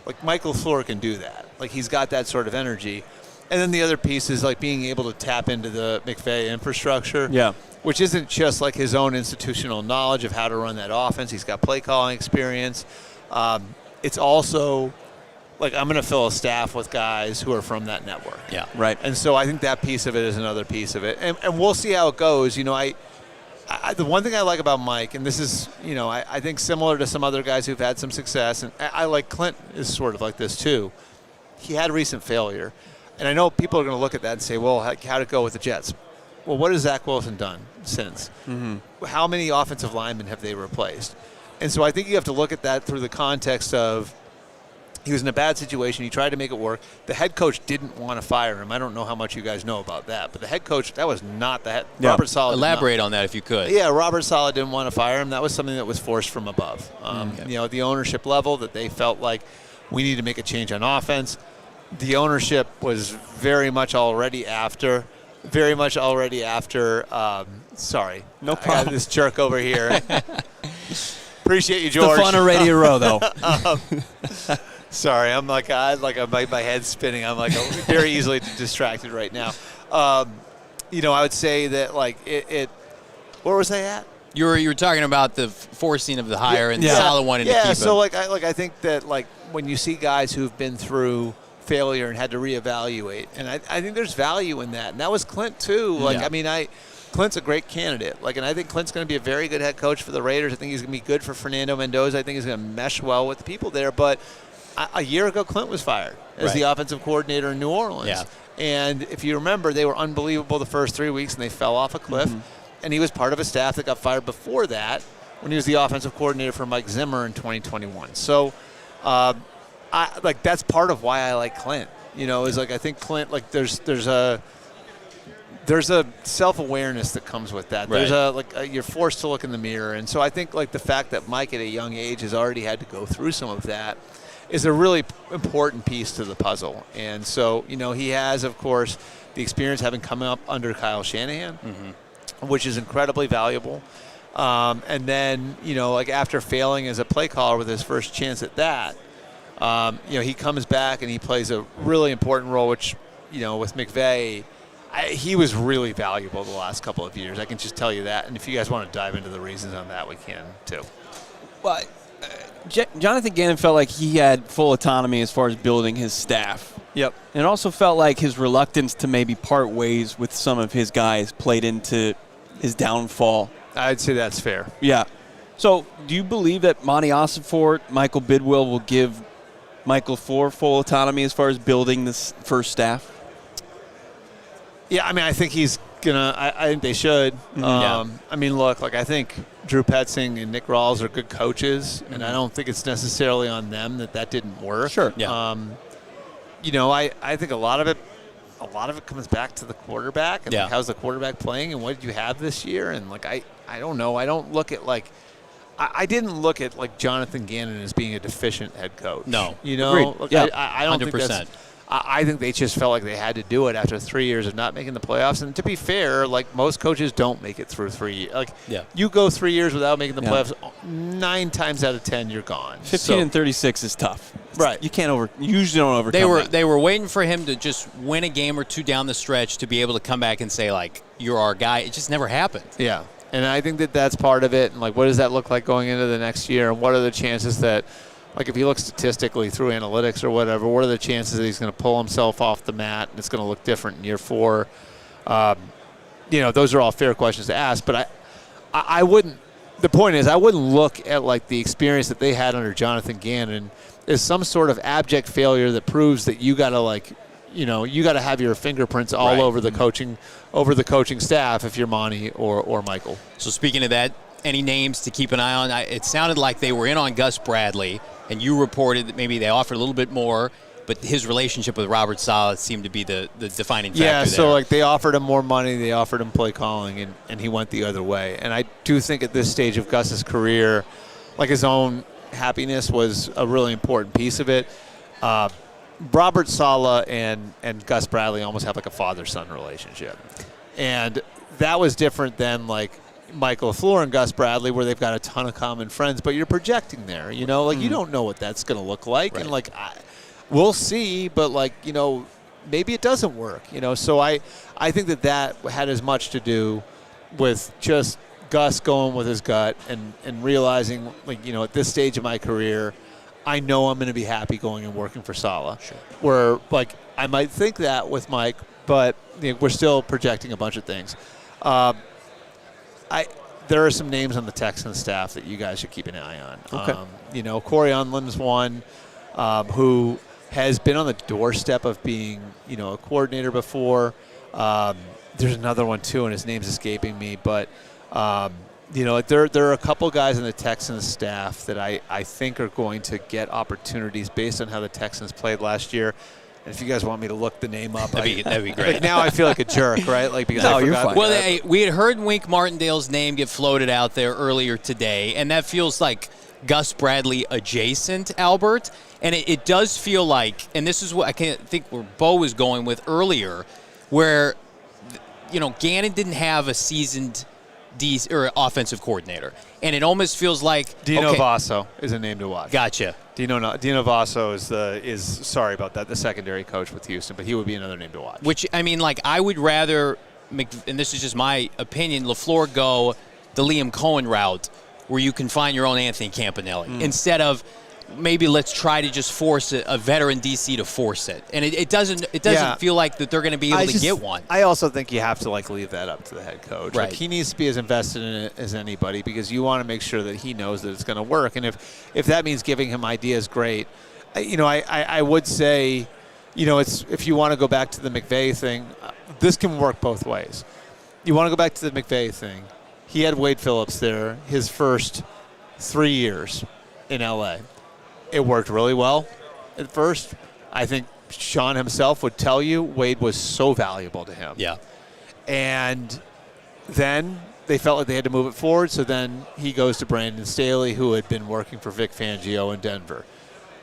Like Mike LaFleur can do that. Like he's got that sort of energy. And then the other piece is like being able to tap into the McVay infrastructure. Yeah. Which isn't just like his own institutional knowledge of how to run that offense. He's got play calling experience. It's also like I'm going to fill a staff with guys who are from that network. Yeah. Right. And so I think that piece of it is another piece of it. And we'll see how it goes. The one thing I like about Mike, and this is, I think similar to some other guys who've had some success, and I like Clint is sort of like this too. He had recent failure. And I know people are going to look at that and say, well, how'd it go with the Jets? Well, what has Zach Wilson done since? Mm-hmm. How many offensive linemen have they replaced? And so I think you have to look at that through the context of he was in a bad situation. He tried to make it work. The head coach didn't want to fire him. I don't know how much you guys know about that. But the head coach, that was not the head. Yeah. Robert Saleh. Elaborate on that if you could. Yeah, Robert Saleh didn't want to fire him. That was something that was forced from above. At the ownership level that they felt like we need to make a change on offense. The ownership was very much already after. Sorry. No problem. I got this jerk over here. Appreciate you, George. The fun of Radio Row, though. Sorry, I'm like my head's spinning. I'm like very easily distracted right now. I would say that like it. Where was I at? You were talking about the forcing of the hire and Saleh wanting to keep him. So I think that like when you see guys who've been through failure and had to reevaluate, and I think there's value in that, and that was Clint too. Clint's a great candidate. And I think Clint's going to be a very good head coach for the Raiders. I think he's going to be good for Fernando Mendoza. I think he's going to mesh well with the people there. But a year ago, Clint was fired as the offensive coordinator in New Orleans. Yeah. And if you remember, they were unbelievable the first 3 weeks, and they fell off a cliff. Mm-hmm. And he was part of a staff that got fired before that when he was the offensive coordinator for Mike Zimmer in 2021. So, that's part of why I like Clint. I think Clint, there's a self-awareness that comes with that. Right. There's you're forced to look in the mirror. And so I think the fact that Mike at a young age has already had to go through some of that is a really important piece to the puzzle. And so, he has, of course, the experience having come up under Kyle Shanahan, which is incredibly valuable. And then, after failing as a play caller with his first chance at that, he comes back and he plays a really important role, which, with McVay, he was really valuable the last couple of years. I can just tell you that. And if you guys want to dive into the reasons on that, we can too. Well, Jonathan Gannon felt like he had full autonomy as far as building his staff. Yep. And it also felt like his reluctance to maybe part ways with some of his guys played into his downfall. I'd say that's fair. Yeah. So, do you believe that Monti Ossenfort, Michael Bidwill will give Mike LaFleur full autonomy as far as building this first staff? Yeah, I mean, I think he's gonna. I think they should. I mean, look, like I think Drew Petzing and Nick Rallis are good coaches, and I don't think it's necessarily on them that didn't work. Sure. Yeah. You know, I think a lot of it comes back to the quarterback and like, how's the quarterback playing and what did you have this year, and like I don't know. I don't look at like. I didn't look at like Jonathan Gannon as being a deficient head coach. No. You know, Agreed. Yeah. I don't 100%. think that's. I think they just felt like they had to do it after 3 years of not making the playoffs. And to be fair, like most coaches don't make it through 3 years. Like you go 3 years without making the playoffs, 9 times out of 10 you're gone. 15 and 36 is tough. Right. You usually don't overcome that. They were waiting for him to just win a game or two down the stretch to be able to come back and say, like, you're our guy. It just never happened. Yeah. And I think that's part of it. And, like, what does that look like going into the next year? And what are the chances that, like, if you look statistically through analytics or whatever, what are the chances that he's going to pull himself off the mat and it's going to look different in year 4? You know, those are all fair questions to ask. But I wouldn't – the point is I wouldn't look at, like, the experience that they had under Jonathan Gannon as some sort of abject failure that proves that you got to, like – you know, you got to have your fingerprints all over the coaching staff if you're Monty or Michael. So speaking of that, any names to keep an eye on? It sounded like they were in on Gus Bradley, and you reported that maybe they offered a little bit more, but his relationship with Robert Saleh seemed to be the defining factor Yeah, so there. like they offered him more money, they offered him play calling, and he went the other way. And I do think at this stage of Gus's career, like his own happiness was a really important piece of it. Robert Saleh and Gus Bradley almost have like a father-son relationship. And that was different than like Mike LaFleur and Gus Bradley where they've got a ton of common friends, but you're projecting there, you know? Like you don't know what that's going to look like. Right. And like we'll see, but like, you know, maybe it doesn't work, you know? So I think that had as much to do with just Gus going with his gut and realizing like, you know, at this stage of my career, I know I'm going to be happy going and working for Saleh. Sure. Where, like, I might think that with Mike, but you know, we're still projecting a bunch of things. There are some names on the Texans staff that you guys should keep an eye on. Okay. You know, Corey Unlin's one who has been on the doorstep of being, you know, a coordinator before. There's another one, too, and his name's escaping me, but you know, there are a couple guys in the Texans staff that I think are going to get opportunities based on how the Texans played last year. And if you guys want me to look the name up, that'd be great. Like now I feel like a jerk, right? Like because I forgot. Well, we had heard Wink Martindale's name get floated out there earlier today, and that feels like Gus Bradley adjacent, Albert. And it does feel like, and this is what I think where Bo was going with earlier, where, you know, Gannon didn't have a seasoned or offensive coordinator, and it almost feels like Dino Vasso is a name to watch. Gotcha. Dino Vasso is sorry about that, the secondary coach with Houston, but he would be another name to watch. Which I mean, like I would rather, and this is just my opinion, LaFleur go the Liam Cohen route, where you can find your own Anthony Campanelli instead of maybe let's try to just force a veteran DC to force it, and it doesn't feel like that they're going to be able to get one. I also think you have to like leave that up to the head coach. Right. Like, he needs to be as invested in it as anybody because you want to make sure that he knows that it's going to work. And if that means giving him ideas, great. You know, I would say, you know, it's if you want to go back to the McVay thing, this can work both ways. You want to go back to the McVay thing. He had Wade Phillips there his first 3 years in LA. It worked really well at first. I think Sean himself would tell you Wade was so valuable to him. Yeah. And then they felt like they had to move it forward, so then he goes to Brandon Staley, who had been working for Vic Fangio in Denver.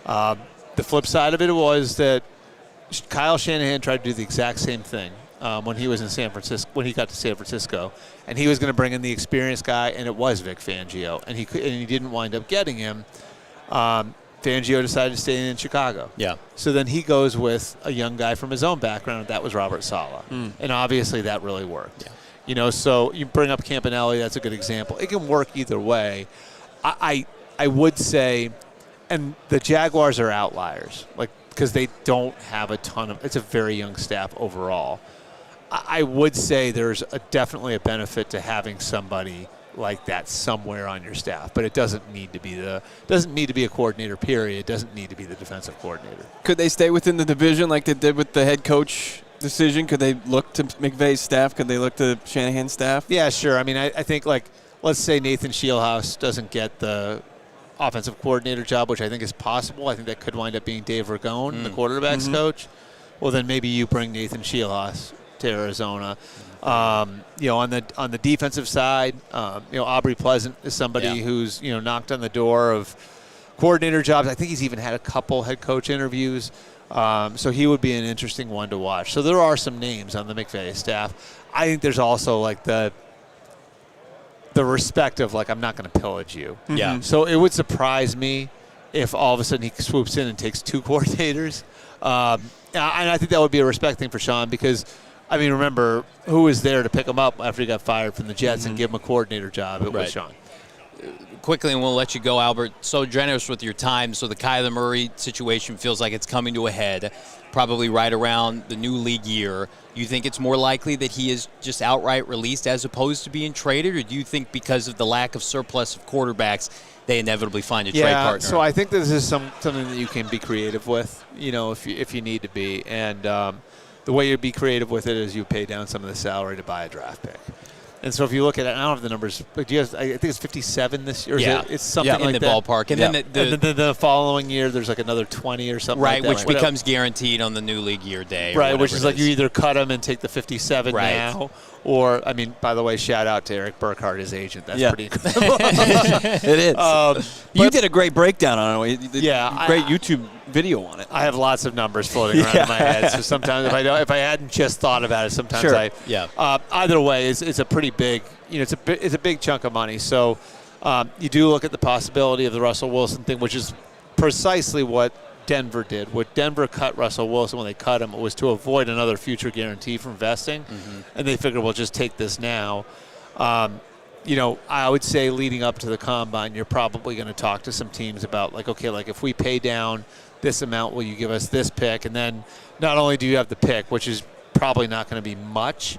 The flip side of it was that Kyle Shanahan tried to do the exact same thing when he was in San Francisco, when he got to San Francisco, and he was going to bring in the experienced guy, and it was Vic Fangio, and he didn't wind up getting him. Fangio decided to stay in Chicago. Yeah. So then he goes with a young guy from his own background, and that was Robert Saleh. And obviously that really worked. Yeah. You know, so you bring up Campanelli, that's a good example. It can work either way. I would say, and the Jaguars are outliers, like because they don't have a ton of – it's a very young staff overall. I would say there's definitely a benefit to having somebody like that somewhere on your staff, but it doesn't need to be a coordinator, period. It doesn't need to be the defensive coordinator. Could they stay within the division like they did with the head coach decision? Could they look to McVay's staff? Could they look to Shanahan's staff? Yeah, sure. I mean, I think, like, let's say Nathan Shieldhouse doesn't get the offensive coordinator job, which I think is possible. I think that could wind up being Dave Ragone, the quarterback's coach. Well, then maybe you bring Nathan Shieldhouse to Arizona. On the defensive side, Aubrey Pleasant is somebody who's knocked on the door of coordinator jobs. I think he's even had a couple head coach interviews, so he would be an interesting one to watch. So there are some names on the McVay staff. I think there's also like the respect of, like, I'm not going to pillage you. Yeah. So it would surprise me if all of a sudden he swoops in and takes 2 coordinators, and I think that would be a respect thing for Sean because. I mean, remember, who was there to pick him up after he got fired from the Jets and give him a coordinator job? It was Sean. Quickly, and we'll let you go, Albert. So generous with your time. So the Kyler Murray situation feels like it's coming to a head, probably right around the new league year. You think it's more likely that he is just outright released as opposed to being traded, or do you think because of the lack of surplus of quarterbacks, they inevitably find a trade partner? So I think this is something that you can be creative with, if you need to be. And the way you'd be creative with it is you pay down some of the salary to buy a draft pick. And so if you look at it, I don't have the numbers, but I think it's 57 this year. Yeah. It's something in like the that. ballpark. And then the following year, there's like another 20 or something right, like that. which becomes guaranteed on the new league year day. Right, which is like you either cut them and take the 57 now, or, I mean, by the way, shout out to Eric Burkhart, his agent. That's pretty incredible. It is. You did a great breakdown on it. Great YouTube video on it. I have lots of numbers floating around in my head, so sometimes if I hadn't just thought about it, sometimes either way, it's a pretty big, it's a big chunk of money. So you do look at the possibility of the Russell Wilson thing, which is precisely what Denver did. What Denver cut Russell Wilson when they cut him, it was to avoid another future guarantee from vesting, and they figured, we'll just take this now. I would say leading up to the combine, you're probably going to talk to some teams about, like, okay, like, if we pay down this amount, will you give us this pick? And then not only do you have the pick, which is probably not going to be much,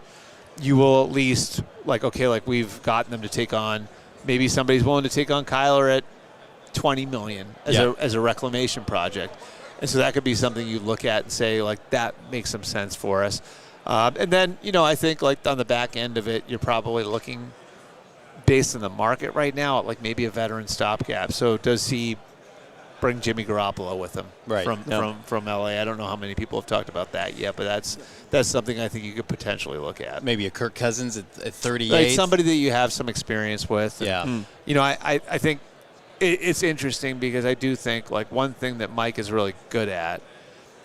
you will at least, like, okay, like, we've gotten them to take on, maybe somebody's willing to take on Kyler at $20 million as a reclamation project. And so that could be something you look at and say, like, that makes some sense for us. And then, I think, like, on the back end of it, you're probably looking, based on the market right now, at, like, maybe a veteran stopgap. So does he bring Jimmy Garoppolo with him from LA? I don't know how many people have talked about that yet, but that's something I think you could potentially look at. Maybe a Kirk Cousins at 38. Like somebody that you have some experience with. And, I think it's interesting because I do think, like, one thing that Mike is really good at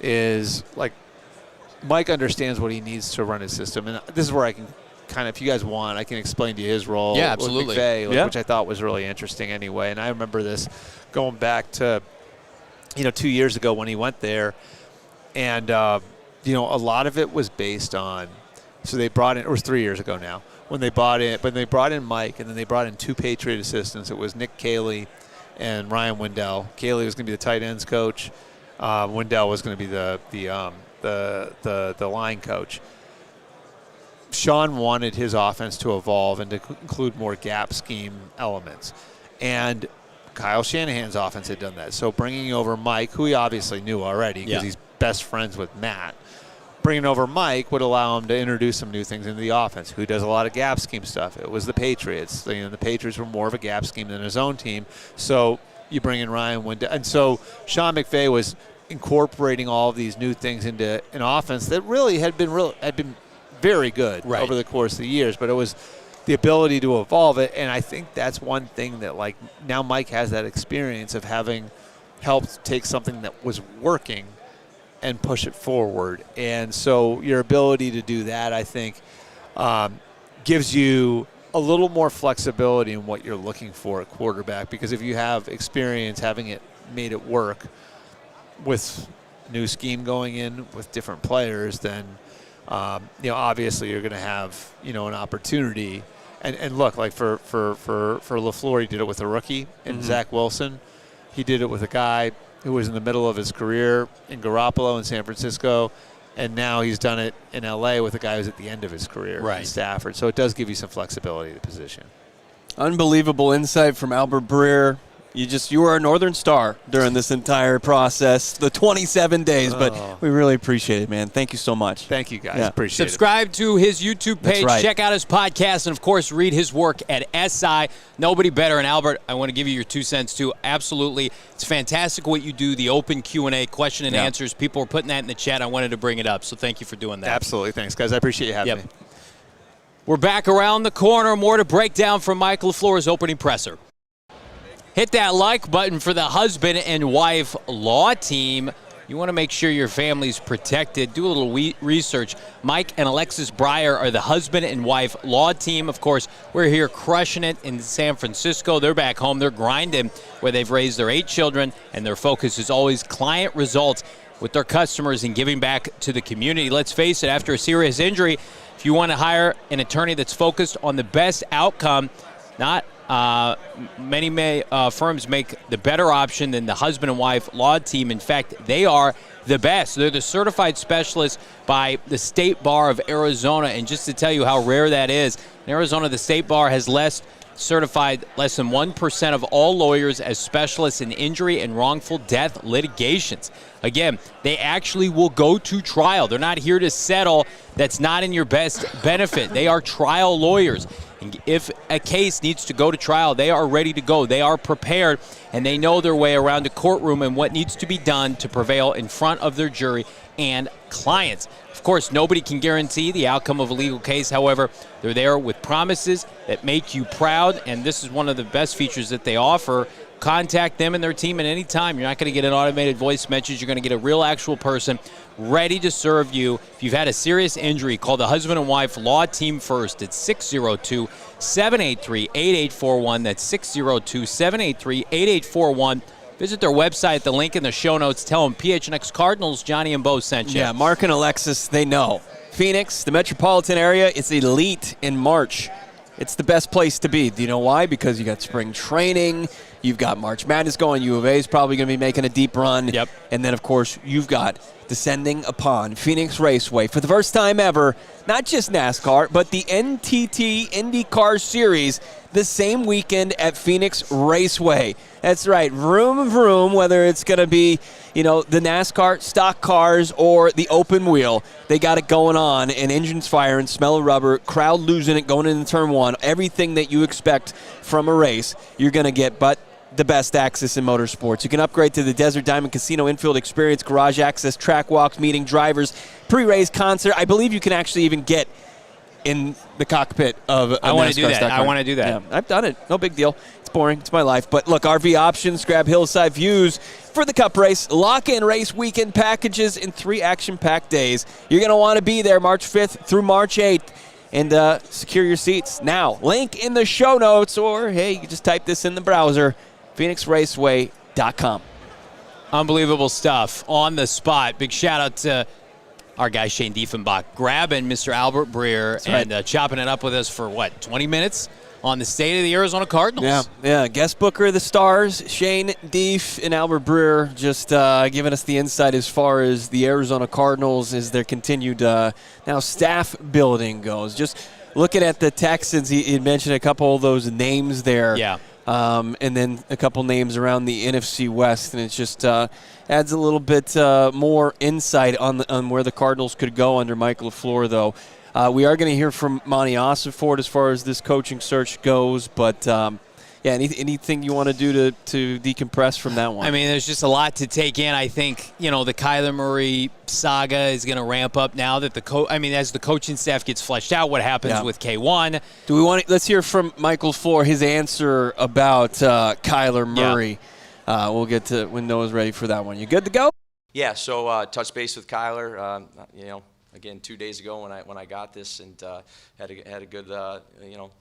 is, like, Mike understands what he needs to run his system. And this is where I can kind of, if you guys want, I can explain to you his role with McVay, which I thought was really interesting anyway. And I remember this going back to, 2 years ago when he went there. And, a lot of it was based on, so they brought in, it was 3 years ago now, when they brought in Mike, and then they brought in 2 Patriot assistants. It was Nick Caley and Ryan Wendell. Caley was going to be the tight ends coach. Wendell was going to be the line coach. Sean wanted his offense to evolve and to include more gap scheme elements. And Kyle Shanahan's offense had done that. So bringing over Mike, who he obviously knew already because he's best friends with Matt, bringing over Mike would allow him to introduce some new things into the offense. Who does a lot of gap scheme stuff? It was the Patriots. The Patriots were more of a gap scheme than his own team. So you bring in Ryan Wendell. And so Sean McVay was incorporating all of these new things into an offense that really had been very good over the course of the years, but it was the ability to evolve it. And I think that's one thing that, like, now Mike has that experience of having helped take something that was working and push it forward. And so your ability to do that, I think, gives you a little more flexibility in what you're looking for at quarterback, because if you have experience having it made it work with new scheme going in with different players, then obviously you're going to have an opportunity. And look, like for LaFleur, he did it with a rookie in Zach Wilson. He did it with a guy who was in the middle of his career in Garoppolo in San Francisco, and now he's done it in LA with a guy who's at the end of his career in Stafford. So it does give you some flexibility to position. Unbelievable insight from Albert Breer. You were a Northern Star during this entire process, the 27 days, but we really appreciate it, man. Thank you so much. Thank you, guys. Yeah. Appreciate it. Subscribe to his YouTube page. right. Check out his podcast, and, of course, read his work at SI. Nobody better. And, Albert, I want to give you your 2 cents, too. Absolutely. It's fantastic what you do, the open Q&A, question and answers. People were putting that in the chat. I wanted to bring it up, so thank you for doing that. Absolutely. Thanks, guys. I appreciate you having me. We're back around the corner. More to break down from Mike LaFleur's opening presser. Hit that like button for the husband and wife law team. You want to make sure your family's protected. Do a little research. Mike and Alexis Breer are the husband and wife law team. Of course, we're here crushing it in San Francisco. They're back home. They're grinding where they've raised their 8 children, and their focus is always client results with their customers and giving back to the community. Let's face it, after a serious injury, if you want to hire an attorney that's focused on the best outcome, not many firms make the better option than the husband and wife law team. In fact, they are the best. They're the certified specialists by the State Bar of Arizona. And just to tell you how rare that is, in Arizona, the State Bar has certified less than 1% of all lawyers as specialists in injury and wrongful death litigations. Again, they actually will go to trial. They're not here to settle. That's not in your best benefit. They are trial lawyers. And if a case needs to go to trial, they are ready to go. They are prepared, and they know their way around a courtroom and what needs to be done to prevail in front of their jury and clients. Of course, nobody can guarantee the outcome of a legal case. However, they're there with promises that make you proud, and this is one of the best features that they offer. Contact them and their team at any time. You're not going to get an automated voice message. You're going to get a real actual person ready to serve you. If you've had a serious injury, call the husband and wife law team first. It's 602-783-8841. That's 602-783-8841. Visit their website, the link in the show notes. Tell them PHNX Cardinals, Johnny and Bo sent you. Yeah, Mark and Alexis, they know. Phoenix, the metropolitan area, is elite in March. It's the best place to be. Do you know why? Because you got spring training. You've got March Madness going. U of A is probably going to be making a deep run. Yep. And then, of course, you've got descending upon Phoenix Raceway for the first time ever, not just NASCAR, but the NTT IndyCar Series the same weekend at Phoenix Raceway. That's right, vroom, whether it's going to be, the NASCAR stock cars or the open wheel. They got it going on, and engines firing, smell of rubber, crowd losing it going into turn one. Everything that you expect from a race, you're going to get, but the best access in motorsports. You can upgrade to the Desert Diamond Casino infield experience, garage access, track walks, meeting drivers, pre-race concert. I believe you can actually even get in the cockpit of a NASCAR I want to do that. stock car. I want to do that. Yeah, I've done it. No big deal. It's boring. It's my life. But look, RV options, grab hillside views for the Cup race, lock-in race weekend packages, and 3 action-packed days. You're going to want to be there March 5th through March 8th. And secure your seats now. Link in the show notes, or, hey, you can just type this in the browser, PhoenixRaceway.com. Unbelievable stuff on the spot. Big shout out to our guy Shane Diefenbach grabbing Mr. Albert Breer and chopping it up with us for, 20 minutes on the state of the Arizona Cardinals? Yeah. Guest booker of the Stars, Shane Dief and Albert Breer, just giving us the insight as far as the Arizona Cardinals as their continued now staff building goes. Just looking at the Texans, he had mentioned a couple of those names there. Yeah. And then a couple names around the NFC West, and it just adds a little bit more insight on where the Cardinals could go under Mike LaFleur, though. We are going to hear from Monti Ossenfort as far as this coaching search goes, but anything you want to do to decompress from that one? I mean, there's just a lot to take in. I think, the Kyler Murray saga is going to ramp up now that as the coaching staff gets fleshed out, what happens with K1. Let's hear from Mike LaFleur, his answer about Kyler Murray. Yeah. We'll get to when Noah's ready for that one. You good to go? Yeah, so touch base with Kyler, again 2 days ago when I got this, and had a good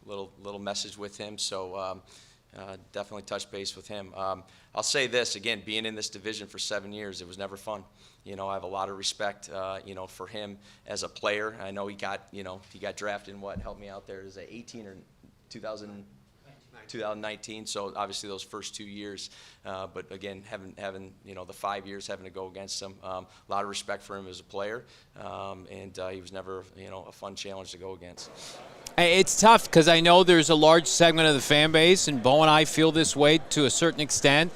little message with him. So definitely touch base with him. I'll say this again: being in this division for 7 years, it was never fun. I have a lot of respect, for him as a player. I know he got drafted in help me out there, is it 18 or 2019. So obviously those first 2 years, but again, having the 5 years having to go against him, a lot of respect for him as a player, and he was never a fun challenge to go against. It's tough because I know there's a large segment of the fan base, and Bo and I feel this way to a certain extent.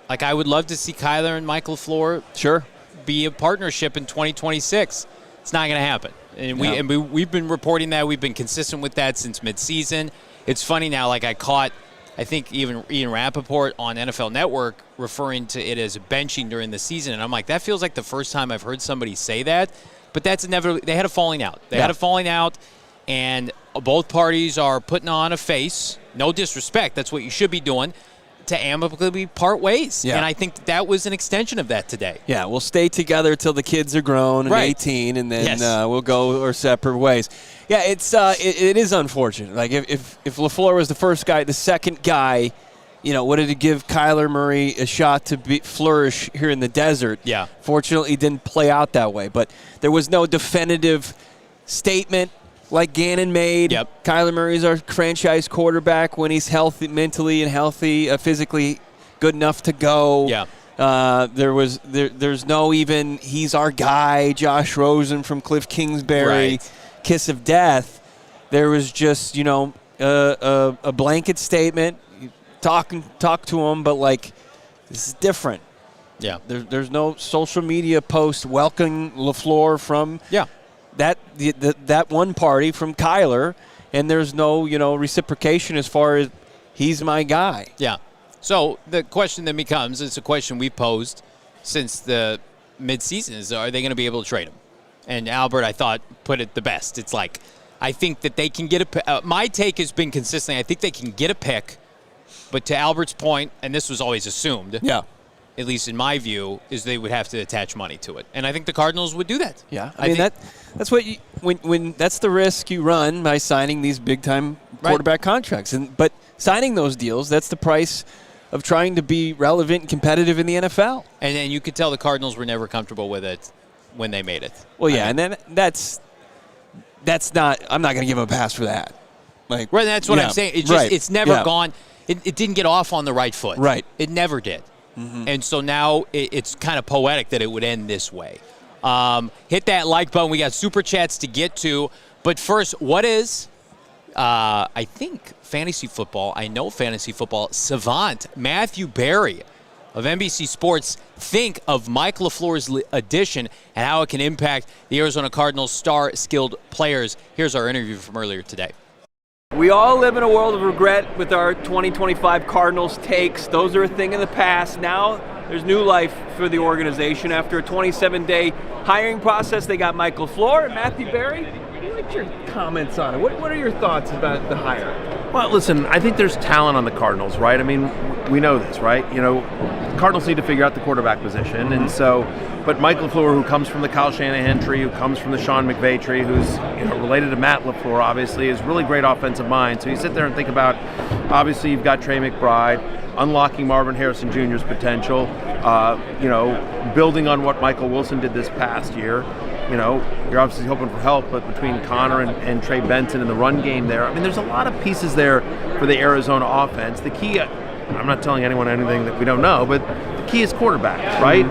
Like, I would love to see Kyler and Mike LaFleur be a partnership in 2026. It's not going to happen. And we've been reporting that. We've been consistent with that since midseason. It's funny now, like I caught, I think even Ian Rappaport on NFL Network referring to it as benching during the season. And I'm like, that feels like the first time I've heard somebody say that. But that's inevitably, they had a falling out. They had a falling out, and both parties are putting on a face. No disrespect. That's what you should be doing, to amicably part ways. Yeah. And I think that was an extension of that today. Yeah, we'll stay together till the kids are grown and 18, and then we'll go our separate ways. Yeah, it is unfortunate. Like, if LaFleur was the first guy, the second guy, what did it give Kyler Murray a shot to flourish here in the desert? Yeah. Fortunately, it didn't play out that way. But there was no definitive statement like Gannon made. Yep. Kyler Murray's our franchise quarterback when he's healthy, mentally and healthy, physically good enough to go. Yeah. There's no even he's our guy, Josh Rosen from Cliff Kingsbury, kiss of death. There was just a blanket statement. Talk to him, but like, this is different. Yeah. There's no social media post welcoming LaFleur from that one party from Kyler, and there's no reciprocation as far as he's my guy. Yeah. So the question then becomes, it's a question we've posed since the midseason, is are they going to be able to trade him? And Albert, I thought, put it the best. It's like, I think that they can get my take has been consistent. I think they can get a pick. But to Albert's point, and this was always assumed, at least in my view, is they would have to attach money to it. And I think the Cardinals would do that. Yeah. I mean, that's what when that's the risk you run by signing these big-time quarterback contracts. But signing those deals, that's the price of trying to be relevant and competitive in the NFL. And then you could tell the Cardinals were never comfortable with it when they made it. Well, and then that's not – I'm not going to give them a pass for that. Like, that's what I'm saying. It's never gone – It didn't get off on the right foot. Right. It never did. Mm-hmm. And so now it's kind of poetic that it would end this way. Hit that like button. We got Super Chats to get to. But first, what is, I think, fantasy football, savant Matthew Berry of NBC Sports think of Mike LaFleur's addition and how it can impact the Arizona Cardinals' star-skilled players? Here's our interview from earlier today. We all live in a world of regret with our 2025 Cardinals takes. Those are a thing in the past. Now there's new life for the organization. After a 27-day hiring process, they got Mike LaFleur and Matthew Berry. What's your comments on it? What are your thoughts about the hire? Well, listen, I think there's talent on the Cardinals, right? I mean, we know this, right? Cardinals need to figure out the quarterback position, and so, but Mike LaFleur, who comes from the Kyle Shanahan tree, who comes from the Sean McVay tree, who's related to Matt LaFleur, obviously, is really great offensive mind. So you sit there and think about, obviously, you've got Trey McBride, unlocking Marvin Harrison Jr.'s potential, building on what Michael Wilson did this past year. You're obviously hoping for help, but between Connor and Trey Benson in the run game there, I mean, there's a lot of pieces there for the Arizona offense. The key, I'm not telling anyone anything that we don't know, but the key is quarterback, right?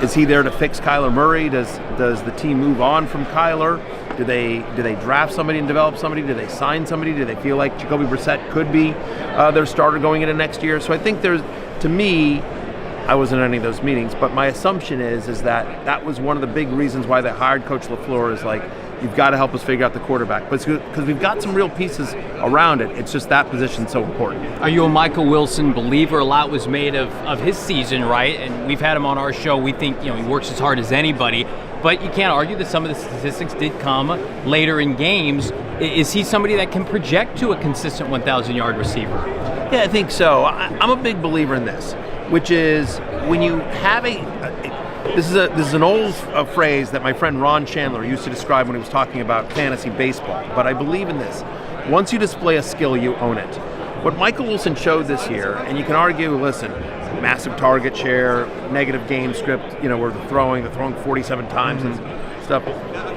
Is he there to fix Kyler Murray? Does the team move on from Kyler? Do they draft somebody and develop somebody? Do they sign somebody? Do they feel like Jacoby Brissett could be their starter going into next year? So I think to me, I wasn't at any of those meetings, but my assumption is that was one of the big reasons why they hired Coach LaFleur, is like, you've got to help us figure out the quarterback. But because we've got some real pieces around it, it's just that position's so important. Are you a Michael Wilson believer? A lot was made of his season, right? And we've had him on our show. We think he works as hard as anybody. But you can't argue that some of the statistics did come later in games. Is he somebody that can project to a consistent 1,000-yard receiver? Yeah, I think so. I'm a big believer in this, which is when you have this is an old phrase that my friend Ron Chandler used to describe when he was talking about fantasy baseball, but I believe in this. Once you display a skill, you own it. What Michael Wilson showed this year, and you can argue, listen, massive target share, negative game script, where they're throwing 47 times and stuff.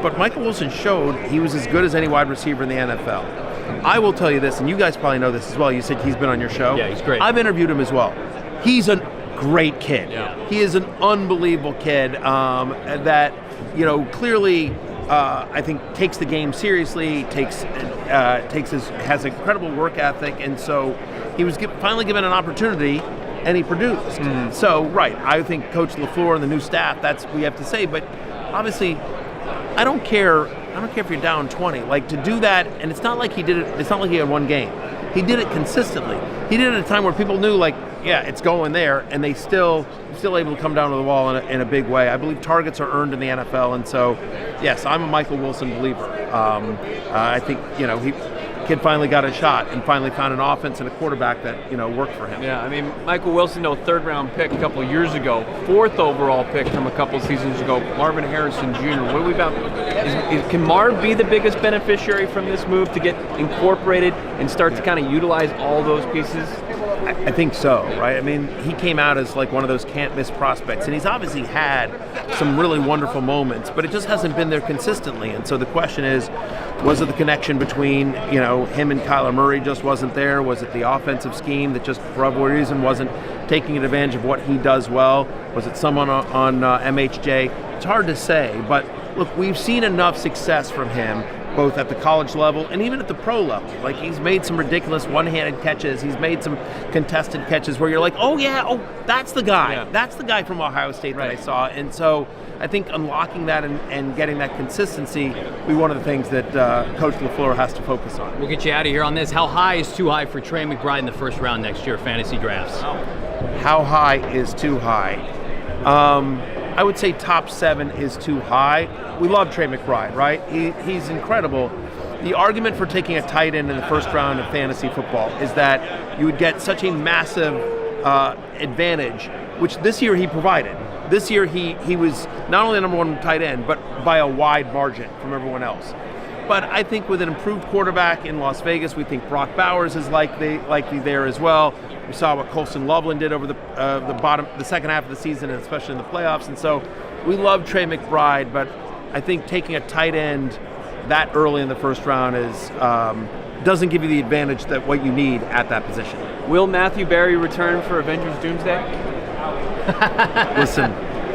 But Michael Wilson showed he was as good as any wide receiver in the NFL. I will tell you this, and you guys probably know this as well. You said he's been on your show. Yeah, he's great. I've interviewed him as well. He's a great kid. Yeah. He is an unbelievable kid that, clearly I think takes the game seriously, has an incredible work ethic, and so he was finally given an opportunity, and he produced. So, right, I think Coach LaFleur and the new staff, that's what we have to say. But obviously, I don't care if you're down 20. Like, to do that, and it's not like he did it. It's not like he had one game. He did it consistently. He did it at a time where people knew, like, yeah, it's going there, and they still able to come down to the wall in a big way. I believe targets are earned in the NFL, and so, yes, I'm a Michael Wilson believer. I think, kid finally got a shot and finally found an offense and a quarterback that, worked for him. Yeah, I mean, Michael Wilson, third-round pick a couple of years ago, fourth overall pick from a couple seasons ago, Marvin Harrison Jr. What are we about? Can Marv be the biggest beneficiary from this move to get incorporated and start to kind of utilize all those pieces? I think so, right? I mean, he came out as like one of those can't-miss prospects, and he's obviously had some really wonderful moments, but it just hasn't been there consistently. And so the question is, was it the connection between, him and Kyler Murray just wasn't there? Was it the offensive scheme that just, for whatever reason, wasn't taking advantage of what he does well? Was it someone on MHJ? It's hard to say, but look, we've seen enough success from him, both at the college level and even at the pro level. Like, he's made some ridiculous one-handed catches. He's made some contested catches where you're like, that's the guy. Yeah. That's the guy from Ohio State that I saw. And so I think unlocking that and getting that consistency will be one of the things that Coach LaFleur has to focus on. We'll get you out of here on this. How high is too high for Trey McBride in the first round next year, fantasy drafts? How high is too high? I would say top 7 is too high. We love Trey McBride, right? He's incredible. The argument for taking a tight end in the first round of fantasy football is that you would get such a massive advantage, which this year he provided. This year he was not only the number 1 tight end, but by a wide margin from everyone else. But I think with an improved quarterback in Las Vegas, we think Brock Bowers is likely there as well. We saw what Colson Loveland did over the second half of the season, and especially in the playoffs. And so we love Trey McBride, but I think taking a tight end that early in the first round doesn't give you the advantage that what you need at that position. Will Matthew Berry return for Avengers Doomsday? Listen,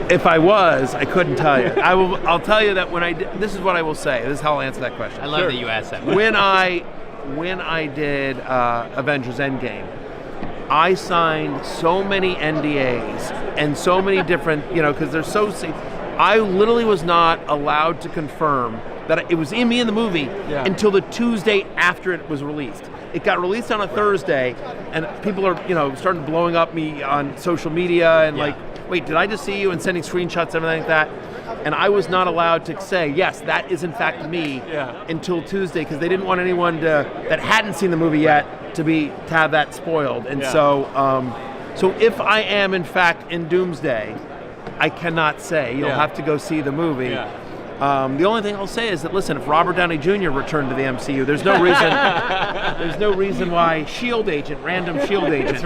if I was, I couldn't tell you. I'll tell you that when I did, this is what I will say. This is how I'll answer that question. I love that you asked that. When I did Avengers Endgame, I signed so many NDAs and so many different, because they're so. I literally was not allowed to confirm that it was me in the movie until the Tuesday after it was released. It got released on a Thursday, and people are, started blowing up me on social media and like, wait, did I just see you, and sending screenshots and everything like that? And I was not allowed to say, yes, that is in fact me until Tuesday, because they didn't want anyone that hadn't seen the movie yet to have that spoiled. And so if I am in fact in Doomsday, I cannot say. You'll have to go see the movie. The only thing I'll say is that, listen, if Robert Downey Jr. returned to the MCU, there's no reason why random Shield agent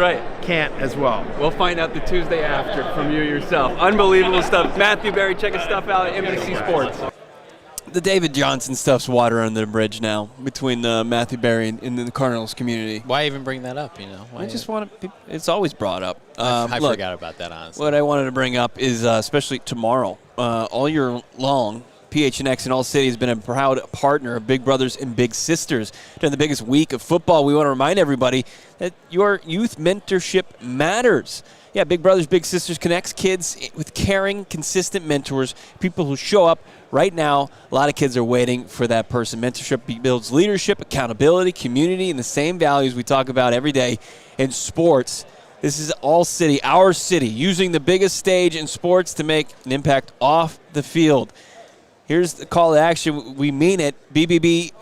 can't as well. We'll find out the Tuesday after from you yourself. Unbelievable stuff. Matthew Berry, check his stuff out at NBC Sports. The David Johnson stuff's water under the bridge now between Matthew Berry and the Cardinals community. Why even bring that up, I just want to, it's always brought up. I forgot about that, honestly. What I wanted to bring up is, especially tomorrow, all year long, PHNX and ALLCITY has been a proud partner of Big Brothers and Big Sisters. During the biggest week of football, we want to remind everybody that your youth mentorship matters. Yeah, Big Brothers Big Sisters connects kids with caring, consistent mentors, people who show up right now. A lot of kids are waiting for that person. Mentorship builds leadership, accountability, community, and the same values we talk about every day in sports. This is ALLCITY, our city, using the biggest stage in sports to make an impact off the field. Here's the call to action. We mean it. BBBS.org,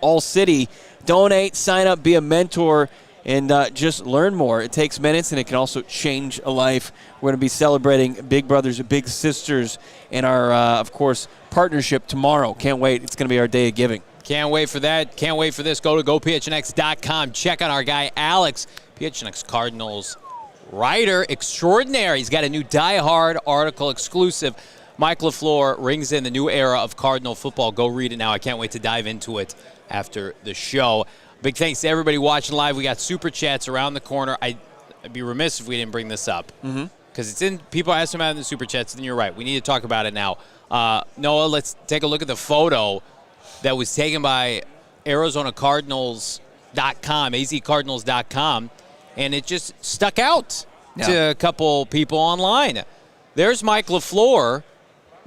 ALLCITY. Donate, sign up, be a mentor, and just learn more. It takes minutes, and it can also change a life. We're going to be celebrating Big Brothers and Big Sisters and our, of course, partnership tomorrow. Can't wait. It's going to be our day of giving. Can't wait for that. Can't wait for this. Go to GoPHNX.com. Check out our guy, Alex, PHNX Cardinals writer extraordinary. He's got a new Die Hard article exclusive. Mike LaFleur rings in the new era of Cardinal football. Go read it now. I can't wait to dive into it after the show. Big thanks to everybody watching live. We got Super Chats around the corner. I'd be remiss if we didn't bring this up. because it's in. People are asking about it in the super chats, and you're right. We need to talk about it now. Noah, let's take a look at the photo that was taken by ArizonaCardinals.com, azcardinals.com, and it just stuck out to a couple people online. There's Mike LaFleur.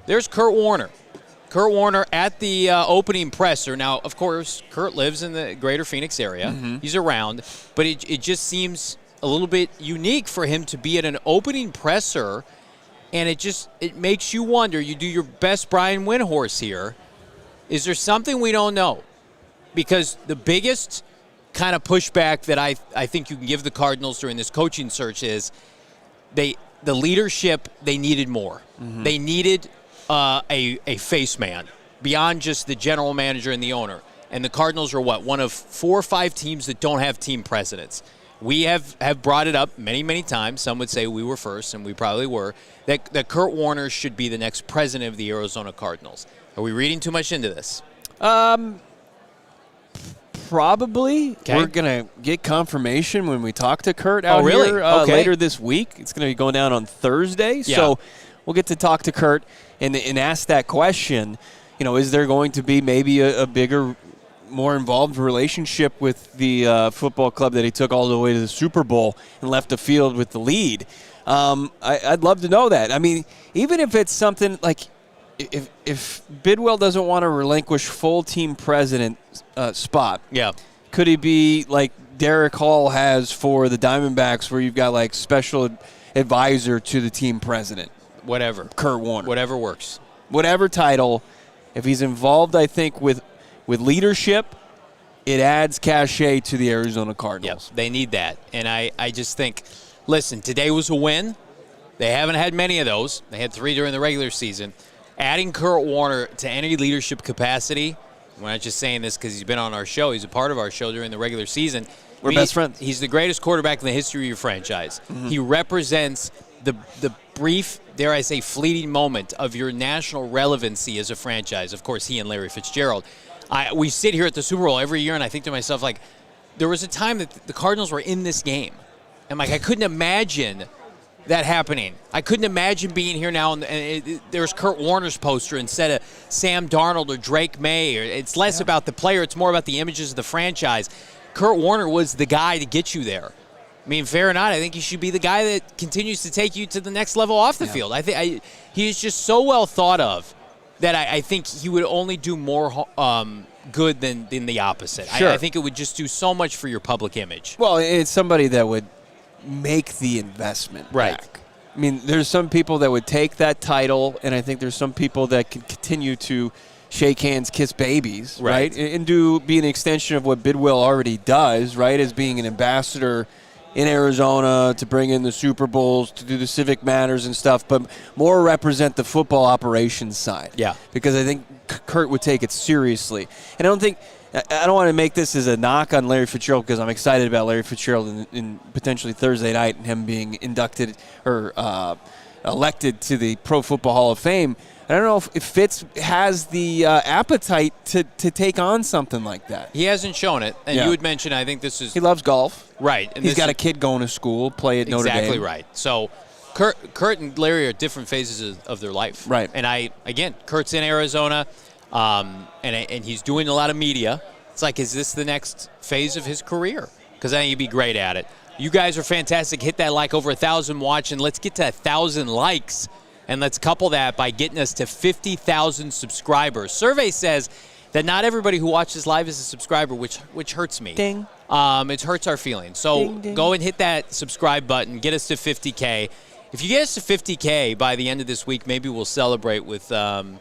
There's Kurt Warner. Kurt Warner at the opening presser. Now, of course, Kurt lives in the greater Phoenix area. He's around, but it just seems a little bit unique for him to be at an opening presser, and it makes you wonder. You do your best Brian Windhorst here. Is there something we don't know? Because the biggest kind of pushback that I think you can give the Cardinals during this coaching search is the leadership, they needed more. They needed a face man beyond just the general manager and the owner. And the Cardinals are one of 4 or 5 teams that don't have team presidents. We have brought it up many, many times. Some would say we were first, and we probably were, that Kurt Warner should be the next president of the Arizona Cardinals. Are we reading too much into this? Probably. Okay. We're going to get confirmation when we talk to Kurt out really? here Okay. later this week. It's going to be going down on Thursday. Yeah. So we'll get to talk to Kurt and ask that question. Is there going to be maybe a bigger, more involved relationship with the football club that he took all the way to the Super Bowl and left the field with the lead? I'd love to know that. I mean, even if it's something like if Bidwill doesn't want to relinquish full team president spot, could he be like Derek Hall has for the Diamondbacks, where you've got like special advisor to the team president? Whatever. Kurt Warner. Whatever works. Whatever title. If he's involved, I think, with leadership, it adds cachet to the Arizona Cardinals. Yep, they need that. And I just think, listen, today was a win. They haven't had many of those. They had 3 during the regular season. Adding Kurt Warner to any leadership capacity, we're not just saying this because he's been on our show. He's a part of our show during the regular season. We're best friends. He's the greatest quarterback in the history of your franchise. He represents the brief, dare I say, fleeting moment of your national relevancy as a franchise. Of course, he and Larry Fitzgerald. We sit here at the Super Bowl every year, and I think to myself, like, there was a time that the Cardinals were in this game. And, like, I couldn't imagine that happening. I couldn't imagine being here now and there's Kurt Warner's poster instead of Sam Darnold or Drake May. It's less about the player. It's more about the images of the franchise. Kurt Warner was the guy to get you there. I mean, fair or not, I think he should be the guy that continues to take you to the next level off the field. I think he is just so well thought of that I think he would only do more good than the opposite. Sure. I think it would just do so much for your public image. Well, it's somebody that would make the investment back. I mean, there's some people that would take that title, and I think there's some people that can continue to shake hands, kiss babies, right? And be an extension of what Bidwill already does, right, as being an ambassador in Arizona to bring in the Super Bowls, to do the civic matters and stuff, but more represent the football operations side. Yeah. Because I think Kurt would take it seriously. And I don't want to make this as a knock on Larry Fitzgerald, because I'm excited about Larry Fitzgerald in potentially Thursday night and him being inducted or elected to the Pro Football Hall of Fame. I don't know if Fitz has the appetite to take on something like that. He hasn't shown it. And you had mentioned, I think this is... He loves golf. Right. And he's got a kid going to school, play at Notre Dame. Exactly right. So Kurt and Larry are different phases of their life. Right. And Kurt's in Arizona. And he's doing a lot of media. It's like, is this the next phase of his career? Because I think he'd be great at it. You guys are fantastic. Hit that like, over 1,000 watching. Let's get to 1,000 likes, and let's couple that by getting us to 50,000 subscribers. Survey says that not everybody who watches live is a subscriber, which hurts me. Ding. It hurts our feelings. So Ding, ding. Go and hit that subscribe button. Get us to 50K. If you get us to 50K by the end of this week, maybe we'll celebrate with some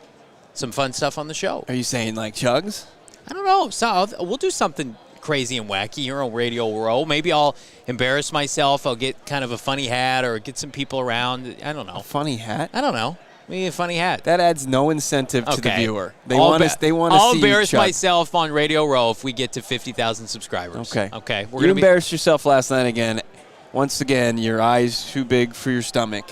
fun stuff on the show. Are you saying like chugs? I don't know. So we'll do something crazy and wacky here on Radio Row. Maybe I'll embarrass myself. I'll get kind of a funny hat or get some people around. I don't know. A funny hat? I don't know. Maybe a funny hat. That adds no incentive to the viewer. They I'll want to see I'll embarrass Chuck. myself on Radio Row if we get to 50,000 subscribers. Okay. Okay. You embarrassed yourself last night again. Once again, your eyes too big for your stomach.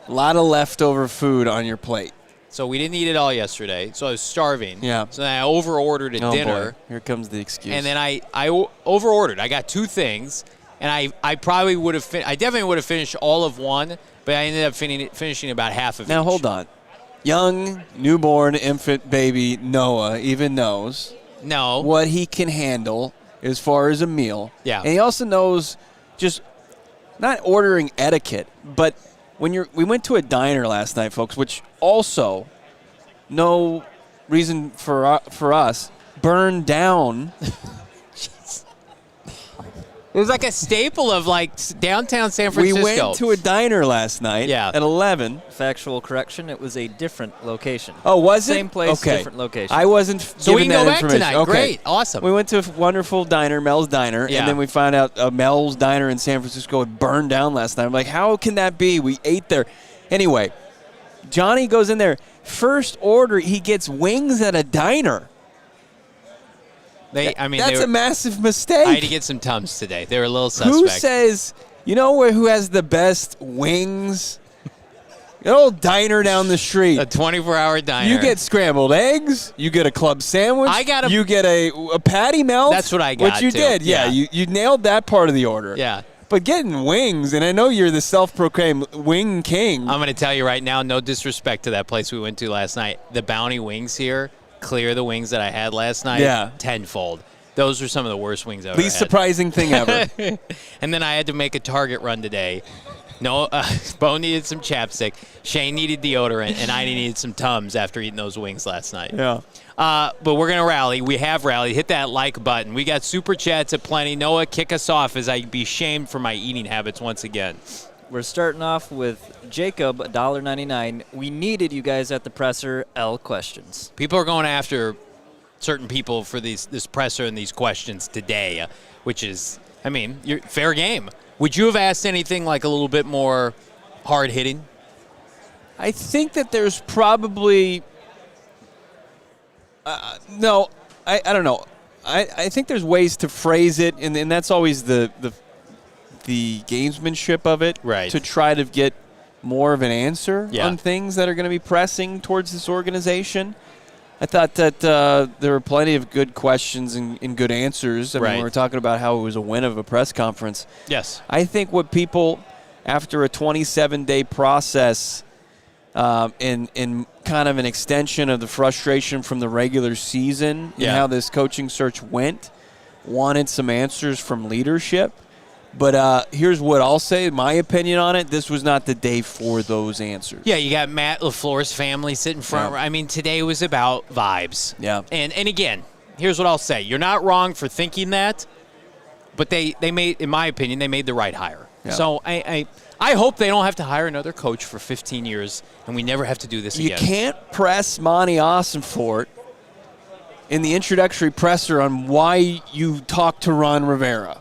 A lot of leftover food on your plate. So we didn't eat it all yesterday, so I was starving. Yeah. So then I over-ordered at dinner. Boy. Here comes the excuse. And then I over-ordered. I got 2 things, And I probably would have I definitely would have finished all of one, but I ended up finishing about half of Now, each. hold on. Young, newborn, infant baby Noah even knows No. what he can handle as far as a meal. Yeah. And he also knows just not ordering etiquette, but when we went to a diner last night, folks, which also no reason for us burned down. It was like a staple of like downtown San Francisco. We went to a diner last night at 11. Factual correction, it was a different location. Oh, was it? Same place, okay. different location. I wasn't So we given can go that back information. tonight. Okay. Great. Awesome. We went to a wonderful diner, Mel's Diner, Yeah. and then we found out Mel's Diner in San Francisco had burned down last night. I'm like, how can that be? We ate there. Anyway, Johnny goes in there. First order, he gets wings at a diner. That's a massive mistake. I had to get some Tums today. They were a little suspect. Who says, who has the best wings? An old diner down the street. A 24-hour diner. You get scrambled eggs. You get a club sandwich. You get a patty melt. That's what I got, Which you too. did. Yeah, Yeah. you nailed that part of the order. Yeah. But getting wings, and I know you're the self-proclaimed wing king. I'm going to tell you right now, no disrespect to that place we went to last night. The Bounty Wings here clear the wings that I had last night tenfold. Those are some of the worst wings I've ever Least had. surprising thing ever. And then I had to make a Target run today. No, Bo needed some chapstick. Shane needed deodorant, and I needed some Tums after eating those wings last night. Yeah. But we're going to rally. We have rallied. Hit that like button. We got super chats at plenty. Noah, kick us off as I be shamed for my eating habits once again. We're starting off with Jacob, $1.99. We needed you guys at the presser. L questions. People are going after certain people for this presser and these questions today, which is, fair game. Would you have asked anything like a little bit more hard-hitting? I think that there's probably no. I don't know. I think there's ways to phrase it, and that's always the gamesmanship of it, right? To try to get more of an answer Yeah. on things that are going to be pressing towards this organization. I thought that there were plenty of good questions and good answers. I mean, we were talking about how it was a win of a press conference. Yes. I think what people, after a 27-day process in kind of an extension of the frustration from the regular season and how this coaching search went, wanted some answers from leadership. But here's what I'll say, my opinion on it. This was not the day for those answers. Yeah, you got Matt LaFleur's family sitting front. Yeah. I mean, today was about vibes. Yeah. And again, here's what I'll say. You're not wrong for thinking that, but they made, in my opinion, they made the right hire. Yeah. So I hope they don't have to hire another coach for 15 years and we never have to do this You again. can't press Monti Ossenfort in the introductory presser on why you talked to Ron Rivera.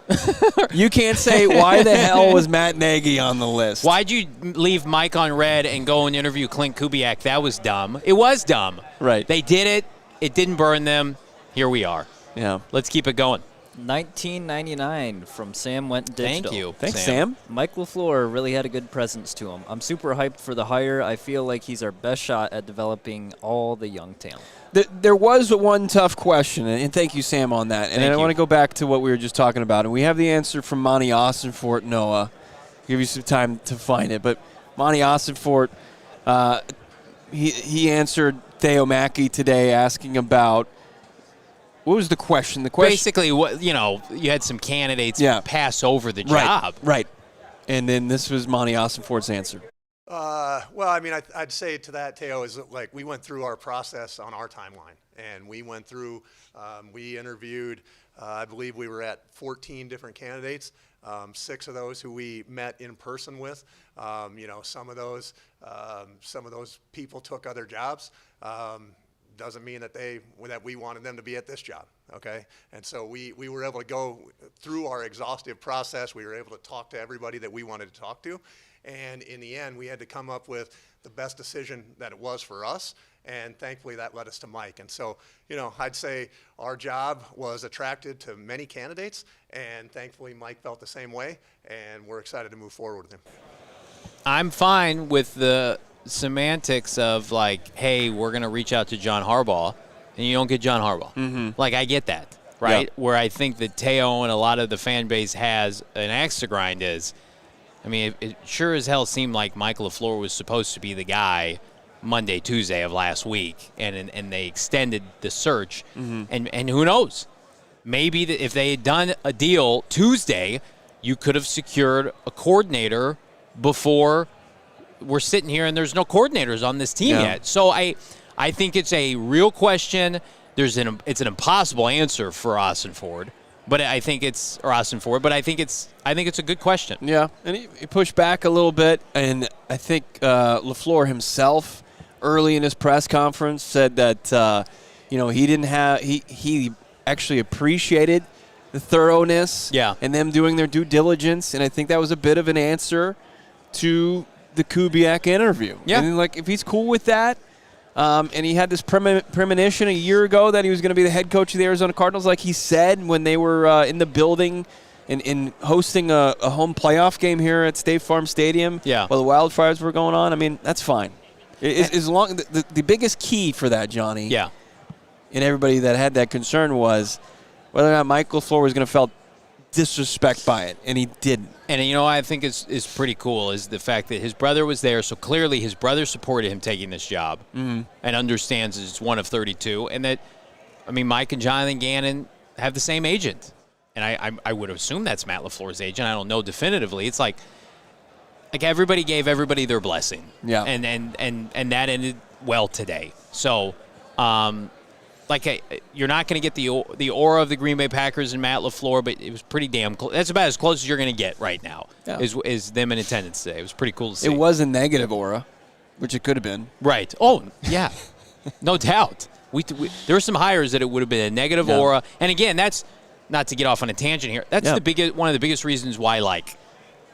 You can't say, why the hell was Matt Nagy on the list? Why'd you leave Mike on red and go and interview Clint Kubiak? That was dumb. It was dumb. Right. They did it. It didn't burn them. Here we are. Yeah. Let's keep it going. $19.99 from Sam Went Digital. Thank you. Thanks, Sam. Mike LaFleur really had a good presence to him. I'm super hyped for the hire. I feel like he's our best shot at developing all the young talent. There was one tough question, and thank you, Sam, on that. And Thank I you. want to go back to what we were just talking about. And we have the answer from Monti Ossenfort, Noah. Give you some time to find it. But Monti Ossenfort, he answered Theo Mackey today asking about, what was the question? The question Basically, you had some candidates pass over the right, job. Right. And then this was Monti Ossenfort's answer. Well, I mean, I'd say to that, Teo, is like we went through our process on our timeline, and we went through, we interviewed, I believe we were at 14 different candidates, 6 of those who we met in person with. Some of those people took other jobs. Doesn't mean that we wanted them to be at this job, okay? And so we were able to go through our exhaustive process. We were able to talk to everybody that we wanted to talk to. And in the end, we had to come up with the best decision that it was for us. And thankfully, that led us to Mike. And so, I'd say our job was attracted to many candidates. And thankfully, Mike felt the same way. And we're excited to move forward with him. I'm fine with the semantics of like, hey, we're going to reach out to John Harbaugh, and you don't get John Harbaugh. Mm-hmm. Like, I get that. right? Where I think that Teo and a lot of the fan base has an axe to grind is, I mean, it sure as hell seemed like Mike LaFleur was supposed to be the guy Monday, Tuesday of last week, and they extended the search. And who knows? Maybe if they had done a deal Tuesday, you could have secured a coordinator before we're sitting here and there's no coordinators on this team yet. So I think it's a real question. It's an impossible answer for Ossenfort, but I think it's a good question. Yeah, and he pushed back a little bit, and I think LaFleur himself early in his press conference said that he actually appreciated the thoroughness and them doing their due diligence, and I think that was a bit of an answer to the Kubiak interview. Yeah. And like if he's cool with that, and he had this premonition a year ago that he was going to be the head coach of the Arizona Cardinals, like he said when they were in the building and hosting a home playoff game here at State Farm Stadium while the wildfires were going on. I mean, that's fine. As long the biggest key for that, Johnny, and everybody that had that concern was whether or not Mike LaFleur was going to felt disrespect by it, and he didn't. And I think is pretty cool is the fact that his brother was there, so clearly his brother supported him taking this job and understands it's one of 32, and that, I mean, Mike and Jonathan Gannon have the same agent, and I would assume that's Matt LaFleur's agent. I don't know definitively. It's like everybody gave everybody their blessing, and that ended well today. So, you're not going to get the aura of the Green Bay Packers and Matt LaFleur, but it was pretty damn close. That's about as close as you're going to get right now is them in attendance today. It was pretty cool to see. It was a negative aura, which it could have been. Right. Oh, yeah. No doubt. There were some hires that it would have been a negative aura. And, again, that's not to get off on a tangent here. That's one of the biggest reasons why,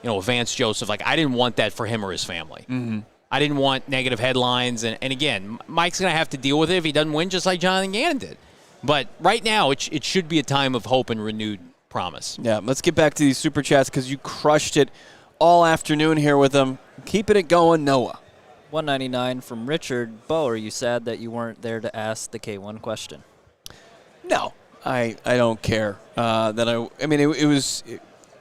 Vance Joseph, I didn't want that for him or his family. I didn't want negative headlines. And again, Mike's going to have to deal with it if he doesn't win, just like Jonathan Gannon did. But right now, it should be a time of hope and renewed promise. Yeah, let's get back to these Super Chats because you crushed it all afternoon here with them. Keeping it going, Noah. $1.99 from Richard. Bo, are you sad that you weren't there to ask the K1 question? No, I don't care. It was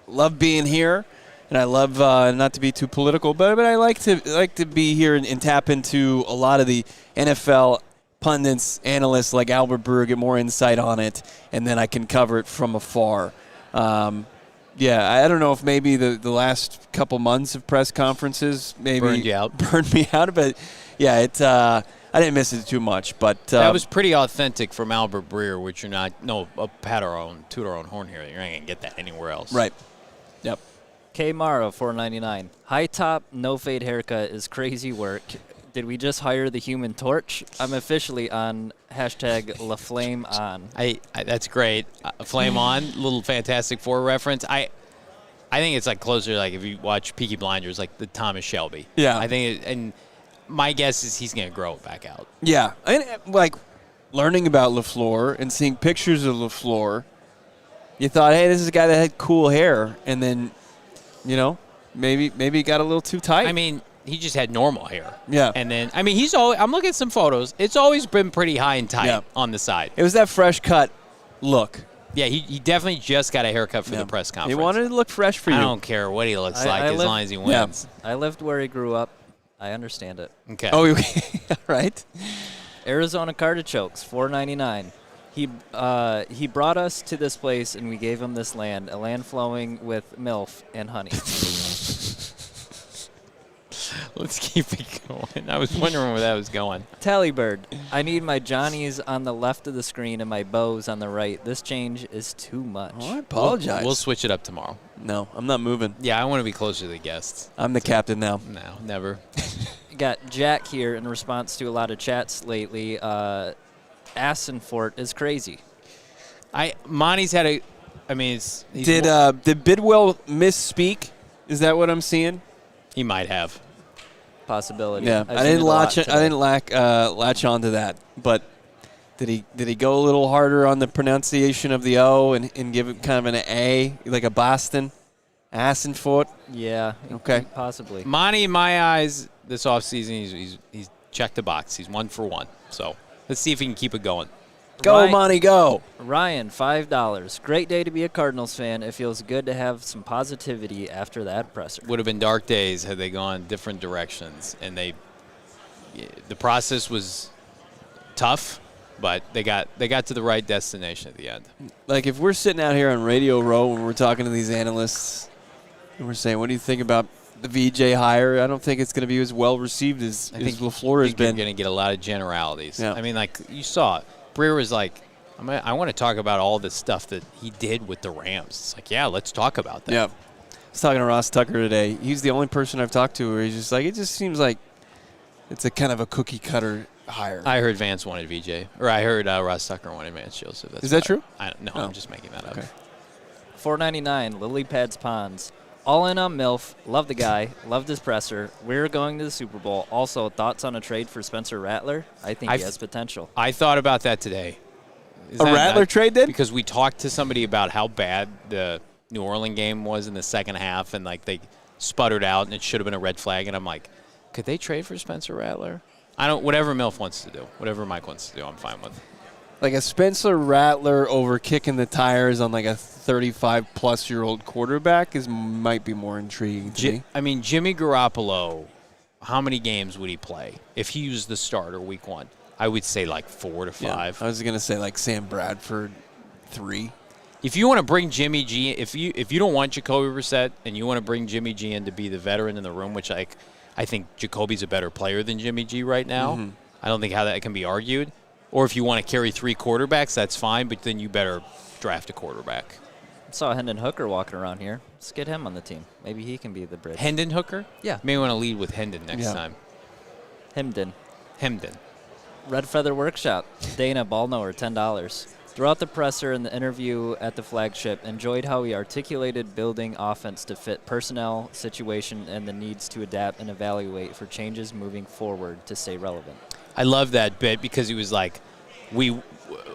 love being here. And I love not to be too political, but I like to be here and tap into a lot of the NFL pundits, analysts like Albert Breer, get more insight on it, and then I can cover it from afar. I don't know if maybe the last couple months of press conferes maybe burned me out, but I didn't miss it too much. But that was pretty authentic from Albert Breer, which toot our own horn here. You're not gonna get that anywhere else. Right. Yep. K Mara, $4.99. High top, no fade haircut is crazy work. Did we just hire the Human Torch? I'm officially on #LaFlameOn. That's great. Flame on, little Fantastic Four reference. I think it's closer if you watch Peaky Blinders, the Thomas Shelby. Yeah. I think and my guess is he's gonna grow it back out. Yeah, and learning about LaFleur and seeing pictures of LaFleur, you thought, hey, this is a guy that had cool hair, and then. Maybe he got a little too tight. I mean, he just had normal hair. Yeah. And then, he's always, I'm looking at some photos. It's always been pretty high and tight on the side. It was that fresh cut look. Yeah, he definitely just got a haircut for the press conference. He wanted to look fresh for you. I don't care what he looks as long as he wins. Yeah. I lived where he grew up. I understand it. Okay. Oh, okay. All right. Arizona Cardichokes, $4.99. He brought us to this place, and we gave him this land, a land flowing with MILF and honey. Let's keep it going. I was wondering where that was going. Tallybird, I need my Johnnies on the left of the screen and my bows on the right. This change is too much. Oh, I apologize. We'll switch it up tomorrow. No, I'm not moving. Yeah, I want to be closer to the guests. I'm the captain now. No, never. Got Jack here in response to a lot of chats lately. Ossenfort is crazy. Monti's had a. He's did Bidwill misspeak? Is that what I'm seeing? He might have. Possibility. Yeah, I didn't latch on to that. But did he go a little harder on the pronunciation of the O and give it kind of an A, like a Boston? Ossenfort? Yeah. Okay. Possibly. Monti, in my eyes, this offseason, he's checked the box. He's 1 for 1. So let's see if he can keep it going. Go, Monty, go. Ryan, $5. Great day to be a Cardinals fan. It feels good to have some positivity after that presser. Would have been dark days had they gone different directions, and the process was tough, but they got to the right destination at the end. Like, if we're sitting out here on Radio Row when we're talking to these analysts and we're saying, what do you think about the VJ hire? I don't think it's going to be as well received as LaFleur has been. You're going to get a lot of generalities. Yeah. I mean, like you saw, Breer was like, I want to talk about all the stuff that he did with the Rams. It's like, yeah, let's talk about that. Yeah. I was talking to Ross Tucker today. He's the only person I've talked to where he's just like, it just seems like it's a kind of a cookie cutter hire. I heard Vance wanted VJ, or I heard Ross Tucker wanted Vance Joseph. Is that true? No, I'm just making that up. $4.99, Lily Pads Ponds. All in on MILF. Love the guy. Loved his presser. We're going to the Super Bowl. Also, thoughts on a trade for Spencer Rattler? I think he has potential. I thought about that today. A Rattler trade did? Because we talked to somebody about how bad the New Orleans game was in the second half, and like they sputtered out, and it should have been a red flag. And I'm like, could they trade for Spencer Rattler? Whatever MILF wants to do, whatever Mike wants to do, I'm fine with. Like a Spencer Rattler over kicking the tires on like a 35-plus-year-old quarterback might be more intriguing to me. I mean, Jimmy Garoppolo, how many games would he play if he was the starter week 1? I would say like 4 to 5. I was going to say like Sam Bradford, 3. If you want to bring Jimmy G, if you don't want Jacoby Brissett and you want to bring Jimmy G in to be the veteran in the room, which I think Jacoby's a better player than Jimmy G right now. Mm-hmm. I don't think how that can be argued. Or if you want to carry 3 quarterbacks, that's fine, but then you better draft a quarterback. Saw Hendon Hooker walking around here. Let's get him on the team. Maybe he can be the bridge. Hendon Hooker? Yeah. Maybe want to lead with Hendon next time. Hemden. Red Feather Workshop. Dana Ballknower, $10. Throughout the presser and the interview at the flagship, enjoyed how he articulated building offense to fit personnel, situation, and the needs to adapt and evaluate for changes moving forward to stay relevant. I love that bit because he was like, we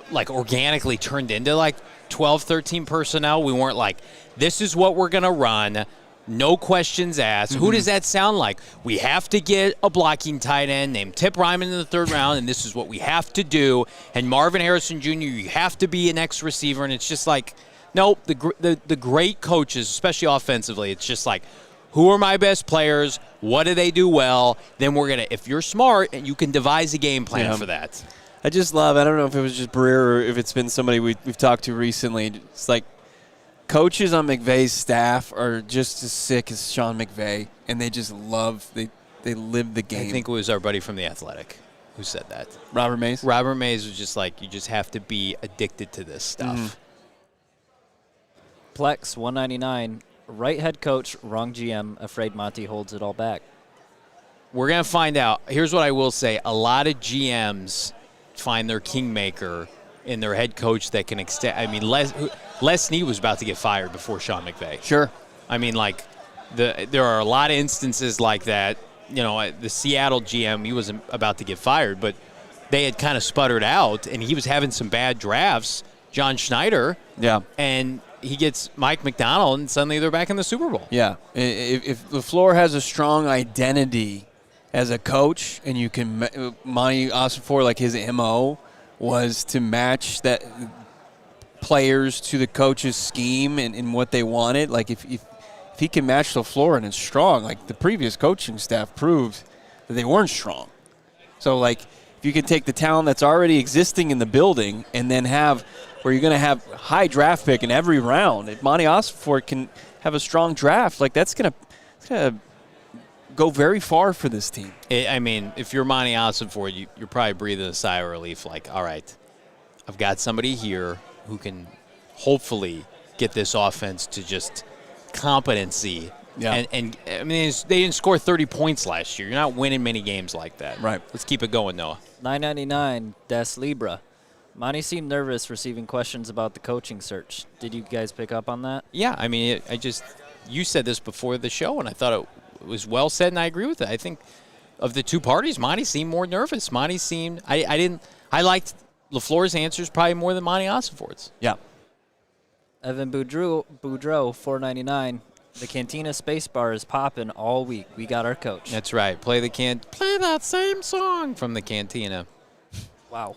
like organically turned into like 12, 13 personnel. We weren't like, this is what we're going to run. No questions asked. Who does that sound like? We have to get a blocking tight end named Tip Ryman in the 3rd round, and this is what we have to do. And Marvin Harrison Jr., you have to be an X receiver. And it's just like, nope, the great coaches, especially offensively, it's just like, who are my best players? What do they do well? Then we're going to, if you're smart, and you can devise a game plan for that. I just love, I don't know if it was just Breer or if it's been somebody we've talked to recently. It's like coaches on McVay's staff are just as sick as Sean McVay, and they just love, they live the game. I think it was our buddy from The Athletic who said that. Robert Mays? Robert Mays was just like, you just have to be addicted to this stuff. Plex, $1.99. Right head coach, wrong GM, afraid Monti holds it all back. We're going to find out. Here's what I will say. A lot of GMs find their kingmaker in their head coach that can extend. I mean, Les Snead was about to get fired before Sean McVay. Sure. I mean, like, there are a lot of instances like that. You know, the Seattle GM, he was about to get fired, but they had kind of sputtered out, and he was having some bad drafts. John Schneider. Yeah. And he gets Mike McDonald, and suddenly they're back in the Super Bowl. Yeah. If LaFleur has a strong identity as a coach, and you can, Monti Ossenfort, like his MO was to match that players to the coach's scheme and what they wanted. Like if he can match LaFleur and it's strong, like the previous coaching staff proved that they weren't strong. So like if you can take the talent that's already existing in the building and then have where you're going to have high draft pick in every round, if Monti Ossenfort can have a strong draft, like that's going to go very far for this team. I mean, if you're Monti Ossenfort, you're probably breathing a sigh of relief like, all right, I've got somebody here who can hopefully get this offense to just competency. Yeah. And I mean, they didn't score 30 points last year. You're not winning many games like that. Right. Let's keep it going, Noah. $9.99, Des Libra. Monti seemed nervous receiving questions about the coaching search. Did you guys pick up on that? Yeah, I mean, you said this before the show, and I thought it was well said, and I agree with it. I think of the two parties, Monti seemed more nervous. Monti seemed, I liked LaFleur's answers probably more than Monti Ossenfort's. Yeah. Evan Boudreau, $4.99. The Cantina Space Bar is popping all week. We got our coach. That's right. Play that same song from the Cantina. Wow.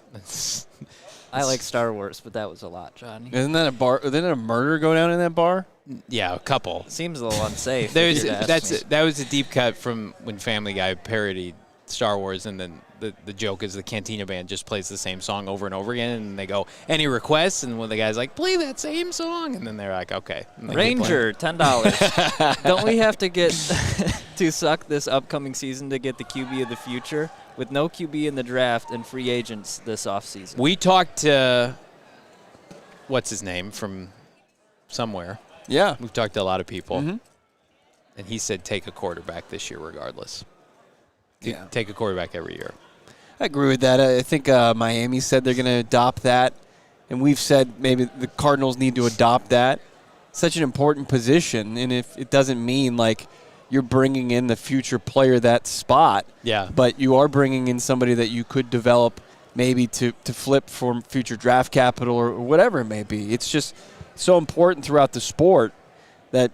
I like Star Wars, but that was a lot, Johnny. Isn't that a bar? Didn't a murder go down in that bar? Yeah, a couple. Seems a little unsafe. That was a deep cut from when Family Guy parodied Star Wars, and then the joke is the Cantina Band just plays the same song over and over again, and they go, any requests? And one of the guys like, play that same song, and then they're like, okay. Ranger, $10. Don't we have to get to suck this upcoming season to get the QB of the future? With no QB in the draft and free agents this offseason. We talked to, what's his name, from somewhere. Yeah. We've talked to a lot of people. Mm-hmm. And he said take a quarterback this year regardless. Yeah. Take a quarterback every year. I agree with that. I think Miami said they're going to adopt that, and we've said maybe the Cardinals need to adopt that. Such an important position, and if it doesn't mean like you're bringing in the future player that spot, but you are bringing in somebody that you could develop maybe to flip for future draft capital or whatever it may be. It's just so important throughout the sport that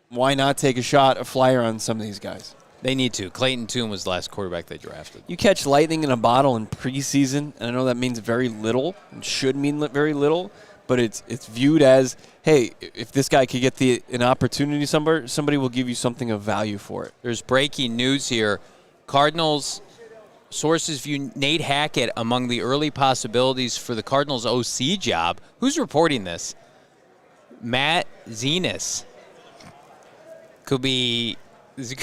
why not take a flyer on some of these guys? They need to. Clayton Tune was the last quarterback they drafted. You catch lightning in a bottle in preseason, and I know that means very little and should mean very little, but it's viewed as, hey, if this guy could get an opportunity somewhere, somebody will give you something of value for it. There's breaking news here. Cardinals sources view Nate Hackett among the early possibilities for the Cardinals OC job. Who's reporting this? Matt Zenas. Could be this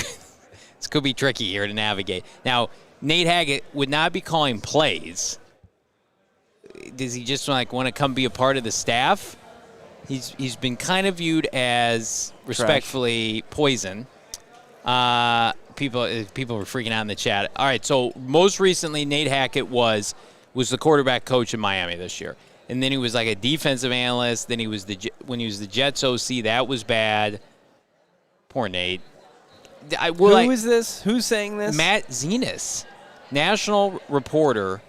could be tricky here to navigate. Now, Nate Hackett would not be calling plays. Does he just want to come be a part of the staff? He's been kind of viewed as respectfully poison. People were freaking out in the chat. All right, so most recently Nate Hackett was the quarterback coach in Miami this year, and then he was like a defensive analyst. Then he was when he was the Jets OC. That was bad. Poor Nate. Who is this? Who's saying this? Matt Zenas, national reporter.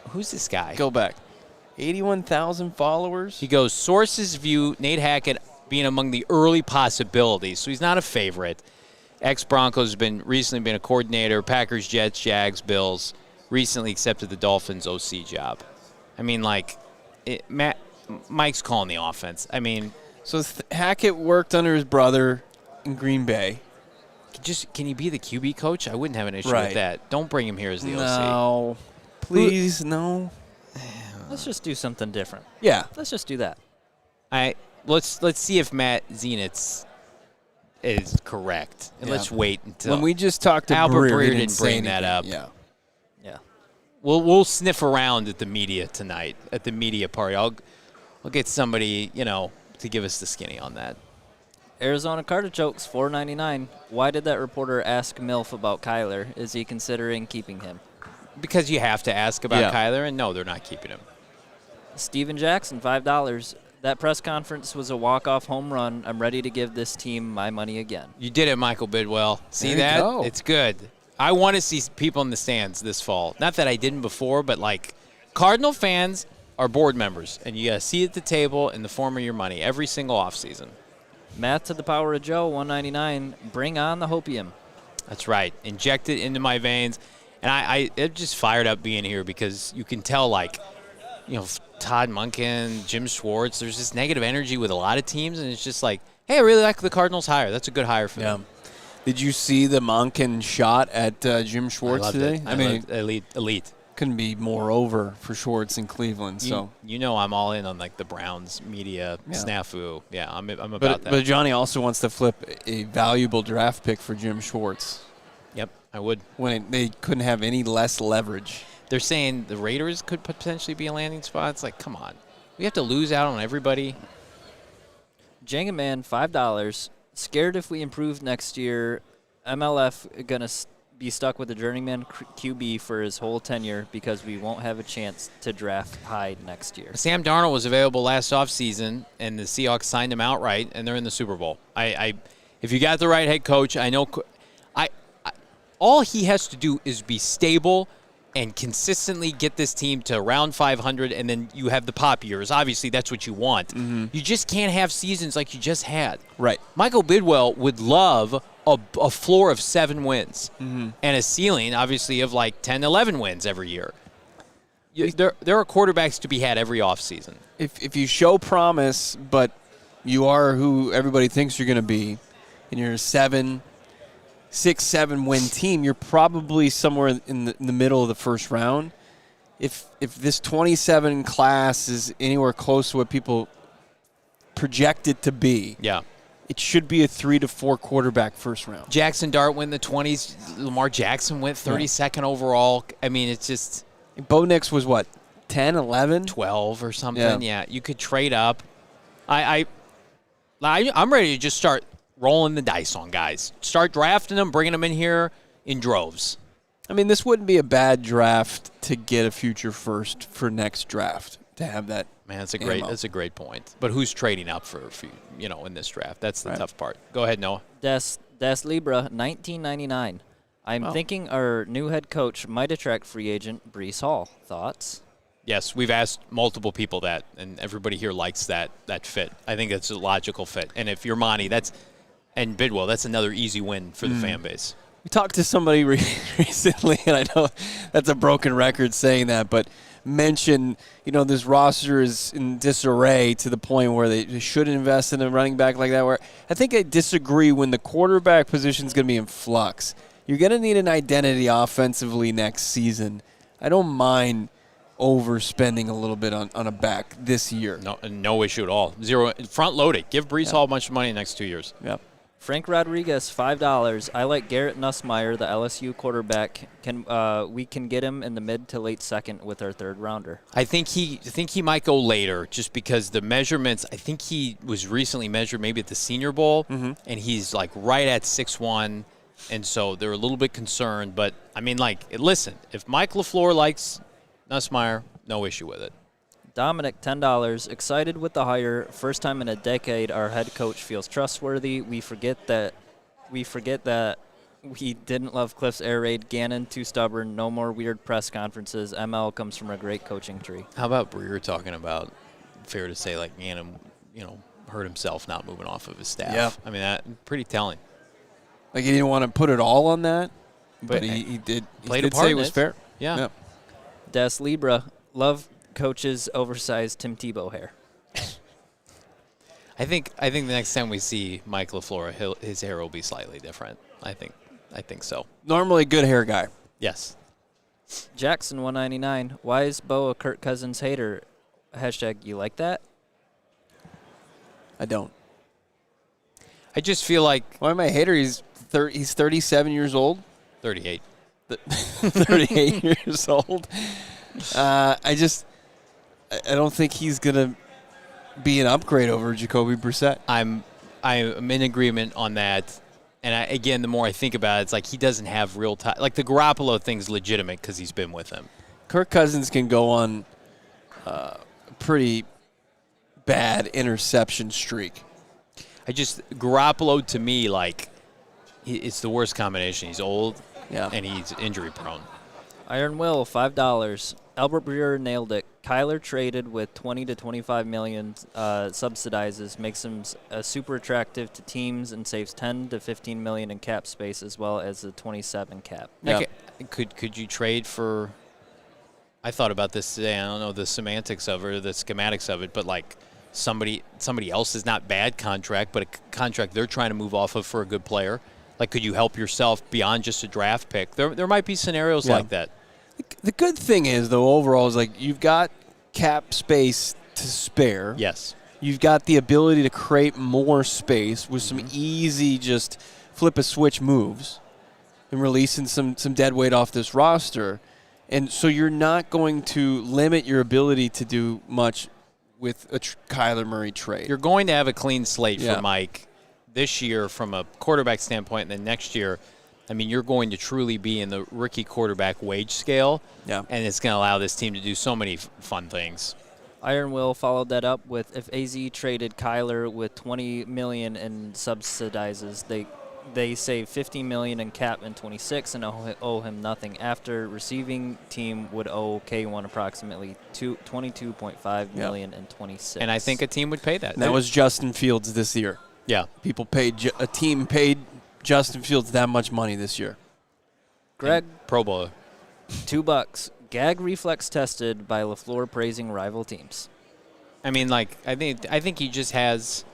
Who's this guy? Go back. 81,000 followers. He goes, sources view Nate Hackett being among the early possibilities. So he's not a favorite. Ex-Broncos has recently been a coordinator. Packers, Jets, Jags, Bills. Recently accepted the Dolphins OC job. I mean, Mike's calling the offense. I mean. So Hackett worked under his brother in Green Bay. Can he be the QB coach? I wouldn't have an issue with that. Don't bring him here as the OC. No. Please, no. Let's just do something different. Yeah. Let's just do that. Let's see if Matt Zenitz is correct. And let's wait until. When we just talked to Albert Breer, didn't bring that up. Yeah. Yeah. We'll sniff around at the media tonight, at the media party. I'll get somebody, to give us the skinny on that. Arizona Cardichokes, $4.99. Why did that reporter ask Milf about Kyler? Is he considering keeping him? Because you have to ask about Kyler, and no, they're not keeping him. Steven Jackson, $5. That press conference was a walk-off home run. I'm ready to give this team my money again. You did it, Michael Bidwill. See there you that? go. It's good. I want to see people in the stands this fall. Not that I didn't before, but Cardinal fans are board members, and you got to see at the table in the form of your money every single offseason. Math to the power of Joe, $1.99. Bring on the hopium. That's right. Inject it into my veins. And I just fired up being here because you can tell, Todd Monken, Jim Schwartz, there's this negative energy with a lot of teams, and it's just like, hey, I really like the Cardinals hire. That's a good hire for them. Did you see the Monken shot at Jim Schwartz today? I mean, elite. Couldn't be more over for Schwartz in Cleveland. I'm all in on the Browns media snafu. Yeah, I'm about that. But Johnny also wants to flip a valuable draft pick for Jim Schwartz. Yep, I would. When they couldn't have any less leverage. They're saying the Raiders could potentially be a landing spot. It's like, come on. We have to lose out on everybody. Jenga Man, $5. Scared if we improve next year, MLF going to be stuck with a journeyman QB for his whole tenure because we won't have a chance to draft high next year. Sam Darnold was available last offseason, and the Seahawks signed him outright, and they're in the Super Bowl. If you got the right head coach, I know all he has to do is be stable and consistently get this team to around 500, and then you have the pop years. Obviously, that's what you want. Mm-hmm. You just can't have seasons like you just had. Right. Michael Bidwill would love a floor of 7 wins and a ceiling, obviously, of 10, 11 wins every year. There are quarterbacks to be had every offseason. If you show promise, but you are who everybody thinks you're going to be, and you're a 6-7 win team, you're probably somewhere in the middle of the first round. If this 27 class is anywhere close to what people project it to be, it should be a 3 to 4 quarterback first round. Jackson Dart went in the 20s. Lamar Jackson went 32nd overall. I mean, it's just Bo Nix was what, 10, 11? 12 or something. Yeah, you could trade up. I'm ready to just start rolling the dice on guys. Start drafting them, bringing them in here in droves. I mean, this wouldn't be a bad draft to get a future first for next draft, to have that. Man, that's a great point. But who's trading up for in this draft? That's the tough part. Go ahead, Noah. Des Libra, 1999. I'm thinking our new head coach might attract free agent Breece Hall. Thoughts? Yes, we've asked multiple people that, and everybody here likes that fit. I think it's a logical fit. And if you're Monti, and Bidwill, that's another easy win for the fan base. We talked to somebody recently, and I know that's a broken record saying that, but mentioned, this roster is in disarray to the point where they should invest in a running back like that. Where I think I disagree when the quarterback position is going to be in flux. You're going to need an identity offensively next season. I don't mind overspending a little bit on a back this year. No issue at all. Zero front loaded. Give Breece Hall a bunch of money in the next 2 years. Yep. Frank Rodriguez, $5. I like Garrett Nussmeier, the LSU quarterback. We can get him in the mid to late second with our third rounder. I think he might go later, just because the measurements. I think he was recently measured maybe at the Senior Bowl, and he's like right at 6'1", and so they're a little bit concerned. But I mean, listen, if Mike LaFleur likes Nussmeier, no issue with it. Dominic, $10. Excited with the hire. First time in a decade our head coach feels trustworthy. We forget that we didn't love Cliff's air raid. Gannon, too stubborn. No more weird press conferences. ML comes from a great coaching tree. How about Breer talking about, fair to say, Gannon, hurt himself not moving off of his staff. Yeah. I mean, that pretty telling. He didn't want to put it all on that, but he did. Played a part. Say it was fair. Yeah. Des Libra, love coach's oversized Tim Tebow hair. I think the next time we see Mike LaFleur, his hair will be slightly different. I think so. Normally good hair guy. Yes. Jackson, 199. Why is Bo a Kirk Cousins hater? Hashtag you like that? I don't. I just feel like. Why am I a hater? He's 37 years old. 38. 38 years old. I don't think he's going to be an upgrade over Jacoby Brissett. I'm in agreement on that. And again, the more I think about it, it's like he doesn't have real time. Like the Garoppolo thing's legitimate because he's been with him. Kirk Cousins can go on a pretty bad interception streak. Garoppolo to me, it's the worst combination. He's old, and he's injury prone. Iron Will, $5. Albert Breer nailed it. Kyler traded with 20 to 25 million subsidizes, makes him super attractive to teams, and saves 10 to 15 million in cap space as well as the 27 cap. Yeah. Could you trade for? I thought about this today. I don't know the semantics of it or the schematics of it, but somebody else's not bad contract, but a contract they're trying to move off of for a good player. Could you help yourself beyond just a draft pick? There might be scenarios like that. The good thing is, though, overall, is you've got cap space to spare. Yes. You've got the ability to create more space with some easy just flip a switch moves and releasing some dead weight off this roster. And so you're not going to limit your ability to do much with a Kyler Murray trade. You're going to have a clean slate for Mike this year from a quarterback standpoint, and then next year, I mean, you're going to truly be in the rookie quarterback wage scale, and it's going to allow this team to do so many fun things. Iron Will followed that up with, if AZ traded Kyler with 20 million in subsidizes, they save 50 million in cap in 26 and owe him nothing. After receiving team would owe K1 approximately 22.5 million in 26. And I think a team would pay that. And that was Justin Fields this year. Yeah. A team paid Justin Fields that much money this year. Greg Pro Bowler. $2. Gag reflex tested by LaFleur praising rival teams. I mean, like, I think he just has,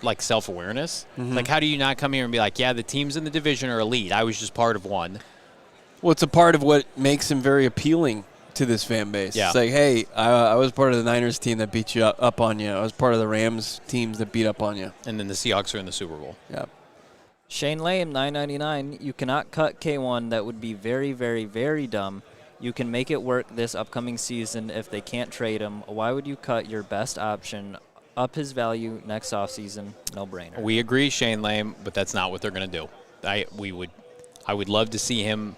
like, self-awareness. Like, how do you not come here and be like, yeah, the teams in the division are elite. I was just part of one. Well, it's a part of what makes him very appealing to this fan base. Yeah. It's like, hey, I was part of the Niners team that beat you up on you. I was part of the Rams teams that beat up on you. And then the Seahawks are in the Super Bowl. Yeah. Shane Lame, $9.99. You cannot cut K1. That would be very, very, very dumb. You can make it work this upcoming season if they can't trade him. Why would you cut your best option? Up his value next offseason. No brainer. We agree, Shane Lame, but that's not what they're going to do. I would love to see him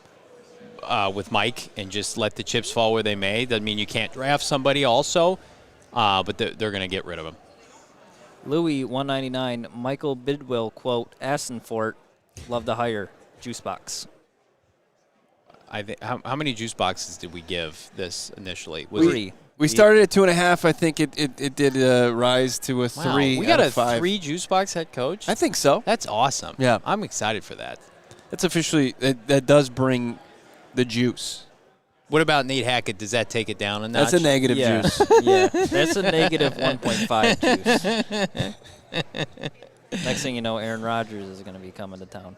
with Mike and just let the chips fall where they may. Doesn't mean you can't draft somebody also, but they're going to get rid of him. Louis, $1.99. Michael Bidwill, quote, Ossenfort, love to hire. Juice box. I think how many juice boxes did we give this initially? Three. We started at 2.5. I think it did rise to a 3. We got out a of 5. 3 juice box head coach? I think so. That's awesome. Yeah. I'm excited for that. That's officially that does bring the juice. What about Nate Hackett? Does that take it down a notch? That's a negative juice. Yeah, that's a negative 1.5 juice. Next thing you know, Aaron Rodgers is going to be coming to town.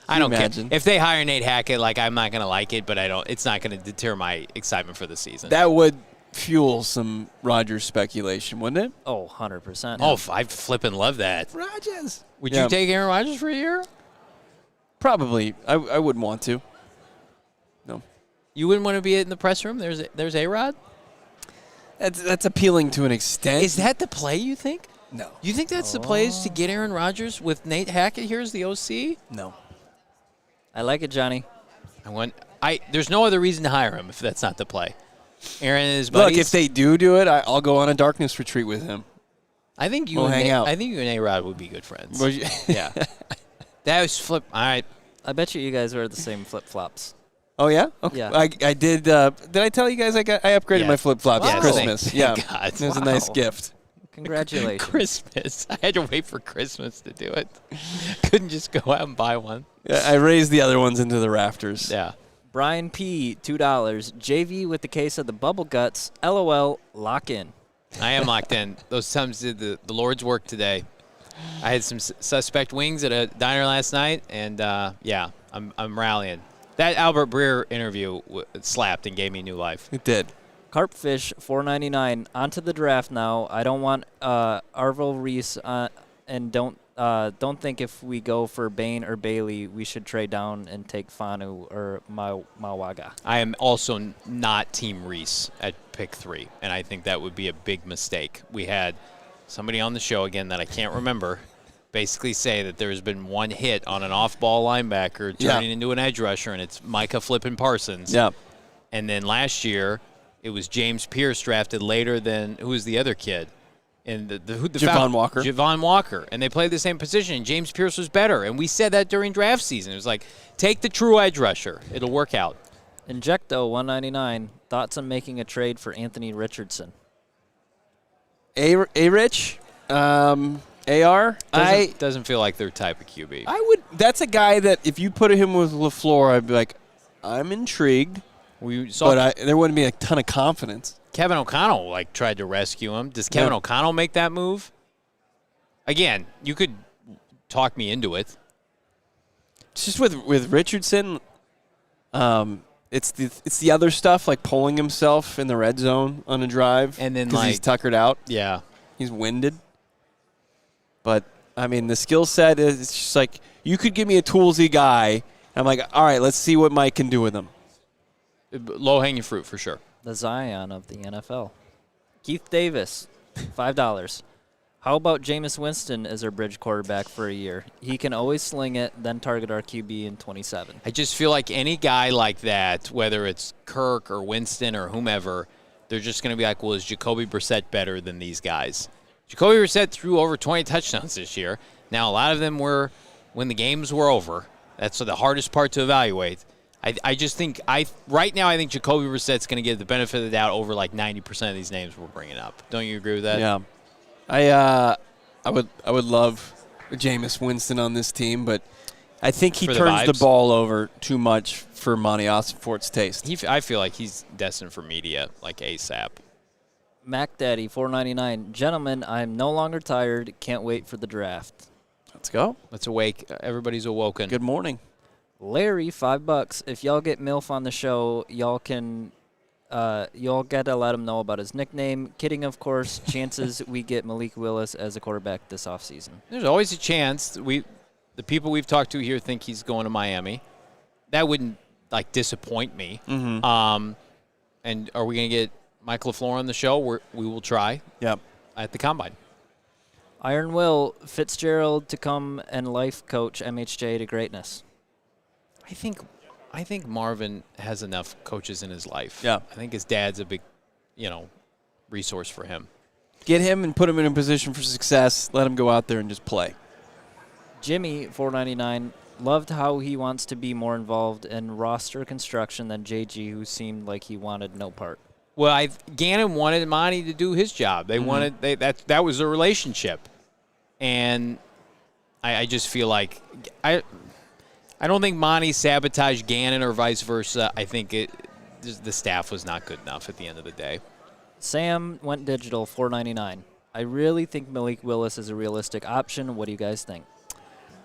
I don't imagine? care. If they hire Nate Hackett, like, I'm not going to like it, but it's not going to deter my excitement for the season. That would fuel some Rodgers speculation, wouldn't it? Oh, 100%. Oh, I flippin' love that. Rodgers. Would you take Aaron Rodgers for a year? Probably. I wouldn't want to. No. You wouldn't want to be in the press room? There's A-Rod? That's appealing to an extent. Is that the play, you think? No. You think that's the play, is to get Aaron Rodgers with Nate Hackett here as the OC? No. I like it, Johnny. There's no other reason to hire him if that's not the play. Aaron and his buddies. Look, if they do it, I'll go on a darkness retreat with him. I think you We'll hang out. I think you and A-Rod would be good friends. Would you? Yeah. That was flip. All right. I bet you guys wear the same flip-flops. Oh, yeah? Okay. Yeah. I did. Did I tell you guys I upgraded my flip-flops Wow. for Christmas? Thank Yeah. God. It was a nice Wow. gift. Congratulations. Christmas. I had to wait for Christmas to do it. Couldn't just go out and buy one. Yeah, I raised the other ones into the rafters. Yeah. Brian P., $2. JV with the case of the bubble guts. LOL, lock in. I am locked in. Those times did the Lord's work today. I had some suspect wings at a diner last night, and yeah, I'm rallying. That Albert Breer interview slapped and gave me new life. It did. Carpfish, $4.99. On to the draft now. I don't want Arvel Reese, and don't think if we go for Bain or Bailey, we should trade down and take Fanu or Mawaga. I am also not Team Reese at pick 3, and I think that would be a big mistake. We had somebody on the show, again, that I can't remember, basically say that there's been one hit on an off-ball linebacker turning into an edge rusher, and it's Micah flippin' Parsons. Yeah. And then last year, it was James Pierce drafted later than, who was the other kid? And the Javon Walker. Javon Walker. And they played the same position, and James Pierce was better. And we said that during draft season. It was like, take the true edge rusher. It'll work out. Injecto, $1.99. Thoughts on making a trade for Anthony Richardson? A-Rich? AR? Doesn't feel like their type of QB. That's a guy that if you put him with LaFleur, I'd be like, I'm intrigued. We saw but there wouldn't be a ton of confidence. Kevin O'Connell tried to rescue him. Does Kevin O'Connell make that move? Again, you could talk me into it. It's just with Richardson, it's the other stuff like pulling himself in the red zone on a drive, and then he's tuckered out. Yeah, he's winded. But I mean, the skill set is just like you could give me a toolsy guy. I'm like, all right, let's see what Mike can do with him. Low hanging fruit for sure. The Zion of the NFL. Keith Davis, $5. How about Jameis Winston as our bridge quarterback for a year? He can always sling it, then target our QB in 27. I just feel like any guy like that, whether it's Kirk or Winston or whomever, they're just going to be like, well, is Jacoby Brissett better than these guys? Jacoby Brissett threw over 20 touchdowns this year. Now, a lot of them were when the games were over. That's the hardest part to evaluate. I just think right now I think Jacoby Brissett's going to get the benefit of the doubt over like 90% of these names we're bringing up. Don't you agree with that? Yeah. I would love Jameis Winston on this team, but I think he for turns the vibes. ball over too much for Monti Ossenfort's taste. I feel like he's destined for media, like ASAP. Mac Daddy, $4.99. Gentlemen, I'm no longer tired. Can't wait for the draft. Let's go. Let's awake. Everybody's awoken. Good morning. Larry, $5. If y'all get MILF on the show, y'all gotta let him know about his nickname. Kidding, of course. Chances we get Malik Willis as a quarterback this offseason. There's always a chance. The people we've talked to here think he's going to Miami. That wouldn't disappoint me. Mm-hmm. And are we going to get Mike LaFleur on the show? We will try. Yep. At the Combine. Iron Will, Fitzgerald to come and life coach MHJ to greatness. I think Marvin has enough coaches in his life. Yeah. I think his dad's a big, resource for him. Get him and put him in a position for success. Let him go out there and just play. Jimmy, $4.99. Loved how he wants to be more involved in roster construction than JG, who seemed like he wanted no part. Well, Gannon wanted Monty to do his job. They wanted that was a relationship, and I just feel like I don't think Monty sabotaged Gannon or vice versa. I think the staff was not good enough at the end of the day. Sam went digital, $4.99. I really think Malik Willis is a realistic option. What do you guys think?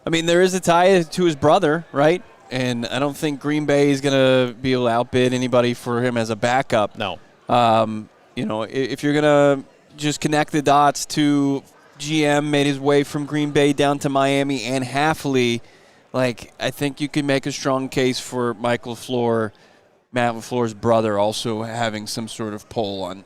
I mean, there is a tie to his brother, right? And I don't think Green Bay is going to be able to outbid anybody for him as a backup. No. If you're going to just connect the dots to GM made his way from Green Bay down to Miami and Halfley, I think you can make a strong case for Mike LaFleur, Matt LaFleur's brother, also having some sort of pull on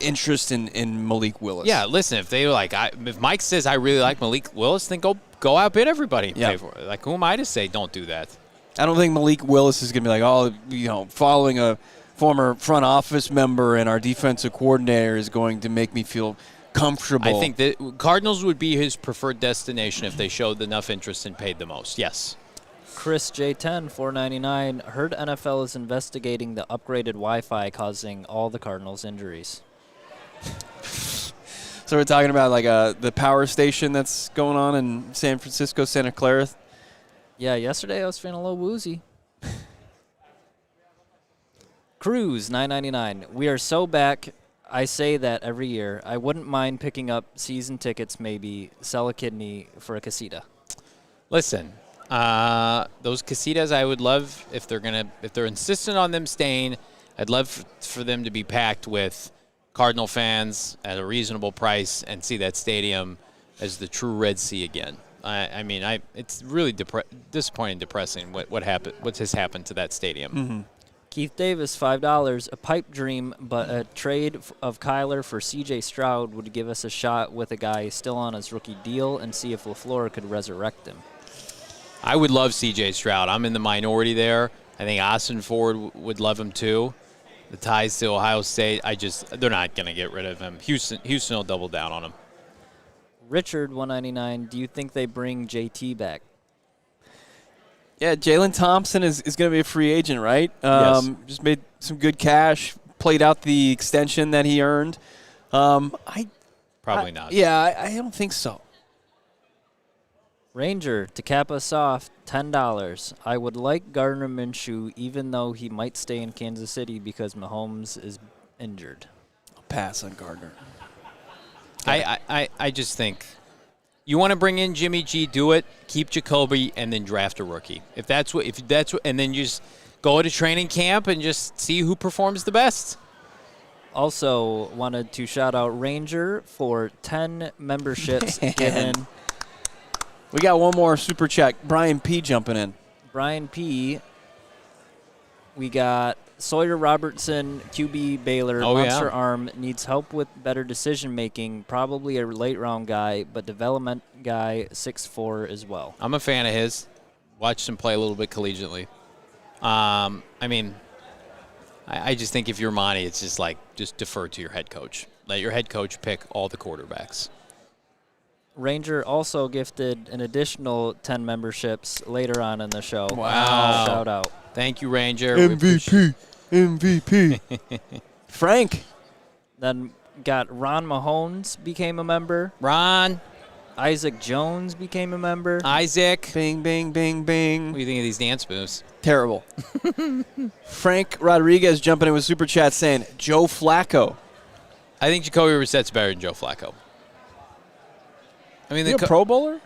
interest in Malik Willis. Yeah, listen, if they if Mike says I really like Malik Willis, then go outbid everybody and pay for it. Who am I to say don't do that? I don't think Malik Willis is going to be following a former front office member and our defensive coordinator is going to make me feel comfortable. I think that Cardinals would be his preferred destination if they showed enough interest and paid the most. Yes. Chris J10, $4.99. Heard NFL is investigating the upgraded Wi-Fi causing all the Cardinals' injuries. So we're talking about the power station that's going on in San Francisco, Santa Clara. Yeah, yesterday I was feeling a little woozy. Cruz, $9.99. We are so back. I say that every year. I wouldn't mind picking up season tickets, maybe sell a kidney for a casita. Listen, those casitas I would love if they're insistent on them staying. I'd love for them to be packed with Cardinal fans at a reasonable price and see that stadium as the true Red Sea again. It's really disappointing, depressing what has happened to that stadium. Mm-hmm. Keith Davis, $5. A pipe dream, but a trade of Kyler for C.J. Stroud would give us a shot with a guy still on his rookie deal and see if LaFleur could resurrect him. I would love C.J. Stroud. I'm in the minority there. I think Ossenfort would love him too. The ties to Ohio State, they're not going to get rid of him. Houston will double down on him. Richard, $199. Do you think they bring JT back? Yeah, Jalen Thompson is going to be a free agent, right? Yes. Just made some good cash, played out the extension that he earned. Probably not. Yeah, I don't think so. Ranger, to cap us off, $10. I would like Gardner Minshew, even though he might stay in Kansas City because Mahomes is injured. I'll pass on Gardner. I just think you want to bring in Jimmy G, do it. Keep Jacoby, and then draft a rookie. If that's what, and then you just go to training camp and just see who performs the best. Also, wanted to shout out Ranger for 10 memberships given. We got one more super chat. Brian P. jumping in. Brian P. We got Sawyer Robertson, QB Baylor, monster arm, needs help with better decision making. Probably a late round guy, but development guy, 6'4" as well. I'm a fan of his. Watched him play a little bit collegiately. I just think if you're Monty, it's just defer to your head coach. Let your head coach pick all the quarterbacks. Ranger also gifted an additional 10 memberships later on in the show. Wow. Shout out. Thank you, Ranger. MVP. Frank. Then got Ron Mahomes became a member. Ron. Isaac Jones became a member. Isaac. Bing, bing, bing, bing. What do you think of these dance moves? Terrible. Frank Rodriguez jumping in with Super Chat saying, Joe Flacco. I think Jacoby Brissett's better than Joe Flacco. I mean, Is he a Pro Bowler?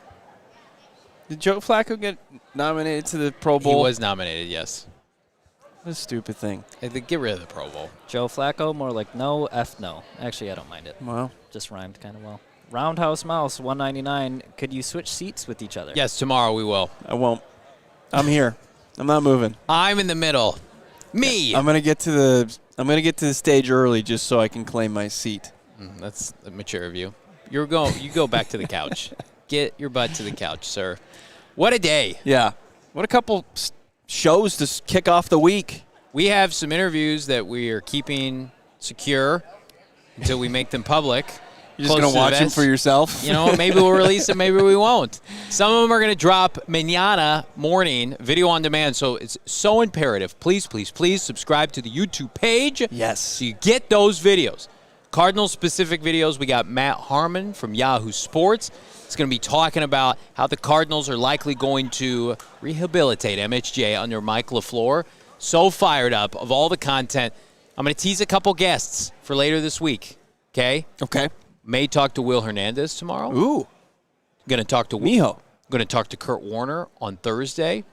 Did Joe Flacco get nominated to the Pro Bowl? He was nominated, yes. What a stupid thing. I think get rid of the Pro Bowl. Joe Flacco, more like no, F no. Actually, I don't mind it. Wow. Just rhymed kind of well. Roundhouse Mouse, 199. Could you switch seats with each other? Yes, tomorrow we will. I won't. I'm here. I'm not moving. I'm in the middle. Me. I'm gonna get to the stage early just so I can claim my seat. That's mature of you. You go back to the couch. Get your butt to the couch, sir. What a day. Yeah. What a couple shows to kick off the week. We have some interviews that we are keeping secure until we make them public. You're just going to watch them for yourself? You know, maybe we'll release them, maybe we won't. Some of them are going to drop mañana morning, video on demand. So it's so imperative. Please, please, please subscribe to the YouTube page. Yes. So you get those videos. Cardinals-specific videos. We got Matt Harmon from Yahoo Sports. It's going to be talking about how the Cardinals are likely going to rehabilitate MHJ under Mike LaFleur. So fired up of all the content. I'm going to tease a couple guests for later this week. Okay? Okay. May talk to Will Hernandez tomorrow. Ooh. Going to talk to Mijo. Going to talk to Kurt Warner on Thursday.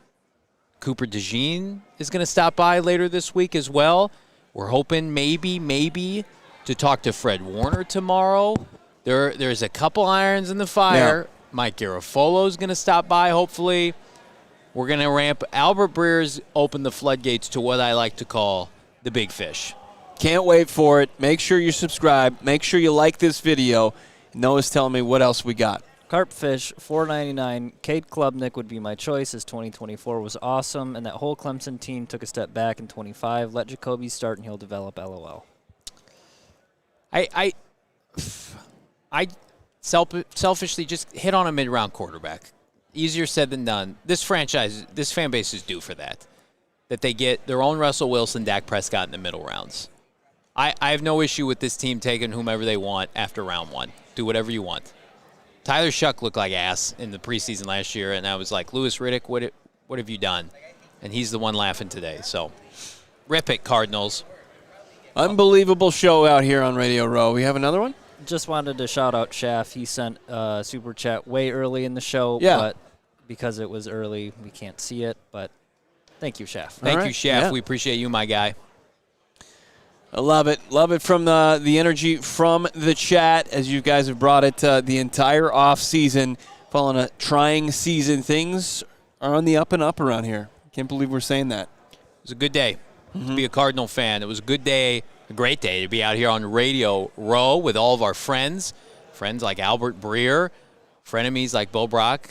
Cooper DeJean is going to stop by later this week as well. We're hoping maybe to talk to Fred Warner tomorrow. There's a couple irons in the fire. Yeah. Mike Garafolo is going to stop by, hopefully. We're going to ramp. Albert Breer's opened the floodgates to what I like to call the big fish. Can't wait for it. Make sure you subscribe. Make sure you like this video. Noah's telling me what else we got. Carpfish, $4.99. Cade Klubnik would be my choice, as 2024 was awesome, and that whole Clemson team took a step back in 25. Let Jacoby start, and he'll develop. LOL. I selfishly just hit on a mid-round quarterback. Easier said than done. This franchise, this fan base is due for that. That they get their own Russell Wilson, Dak Prescott in the middle rounds. I have no issue with this team taking whomever they want after round one. Do whatever you want. Tyler Shuck looked like ass in the preseason last year, and I was like, Louis Riddick, what have you done? And he's the one laughing today. So, rip it, Cardinals. Unbelievable show out here on Radio Row. We have another one? Just wanted to shout out Shaft. He sent a super chat way early in the show, yeah. But because it was early, we can't see it. But thank you, Shaft. Thank you, Shaft. Yeah. We appreciate you, my guy. I love it. Love it from the energy from the chat as you guys have brought it the entire off season. Following a trying season, things are on the up and up around here. Can't believe we're saying that. It was a good day to be a Cardinal fan. It was a good day, a great day to be out here on Radio Row with all of our friends like Albert Breer, frenemies like Bo Brack.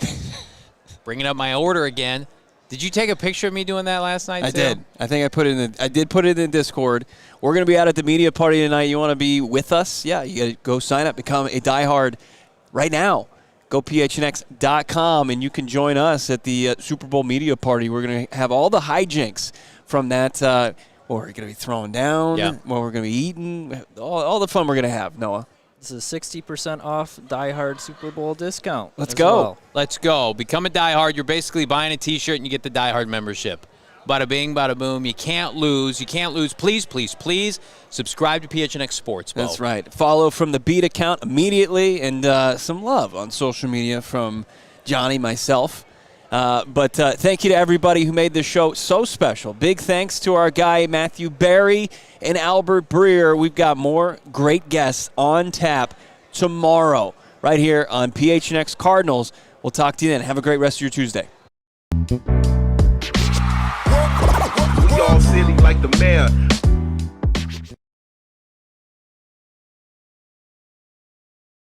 Bringing up my order again. Did you take a picture of me doing that last night? I did. I think I did put it in Discord. We're going to be out at the media party tonight. You want to be with us? Yeah, you got to go sign up, become a diehard right now. Go PHNX.com, and you can join us at the Super Bowl media party. We're going to have all the hijinks from that. What we're going to be throwing down, what we're going to be eating, all the fun we're going to have, Noah. This is 60% off diehard Super Bowl discount. Let's go. Well. Let's go. Become a diehard. You're basically buying a T-shirt and you get the diehard membership. Bada bing, bada boom. You can't lose. You can't lose. Please, please, please subscribe to PHNX Sports, Bo. That's right. Follow from the Beat account immediately, and some love on social media from Johnny, myself. But thank you to everybody who made this show so special. Big thanks to our guy Matthew Barry and Albert Breer. We've got more great guests on tap tomorrow right here on PHNX Cardinals. We'll talk to you then. Have a great rest of your Tuesday. We all silly like the mayor.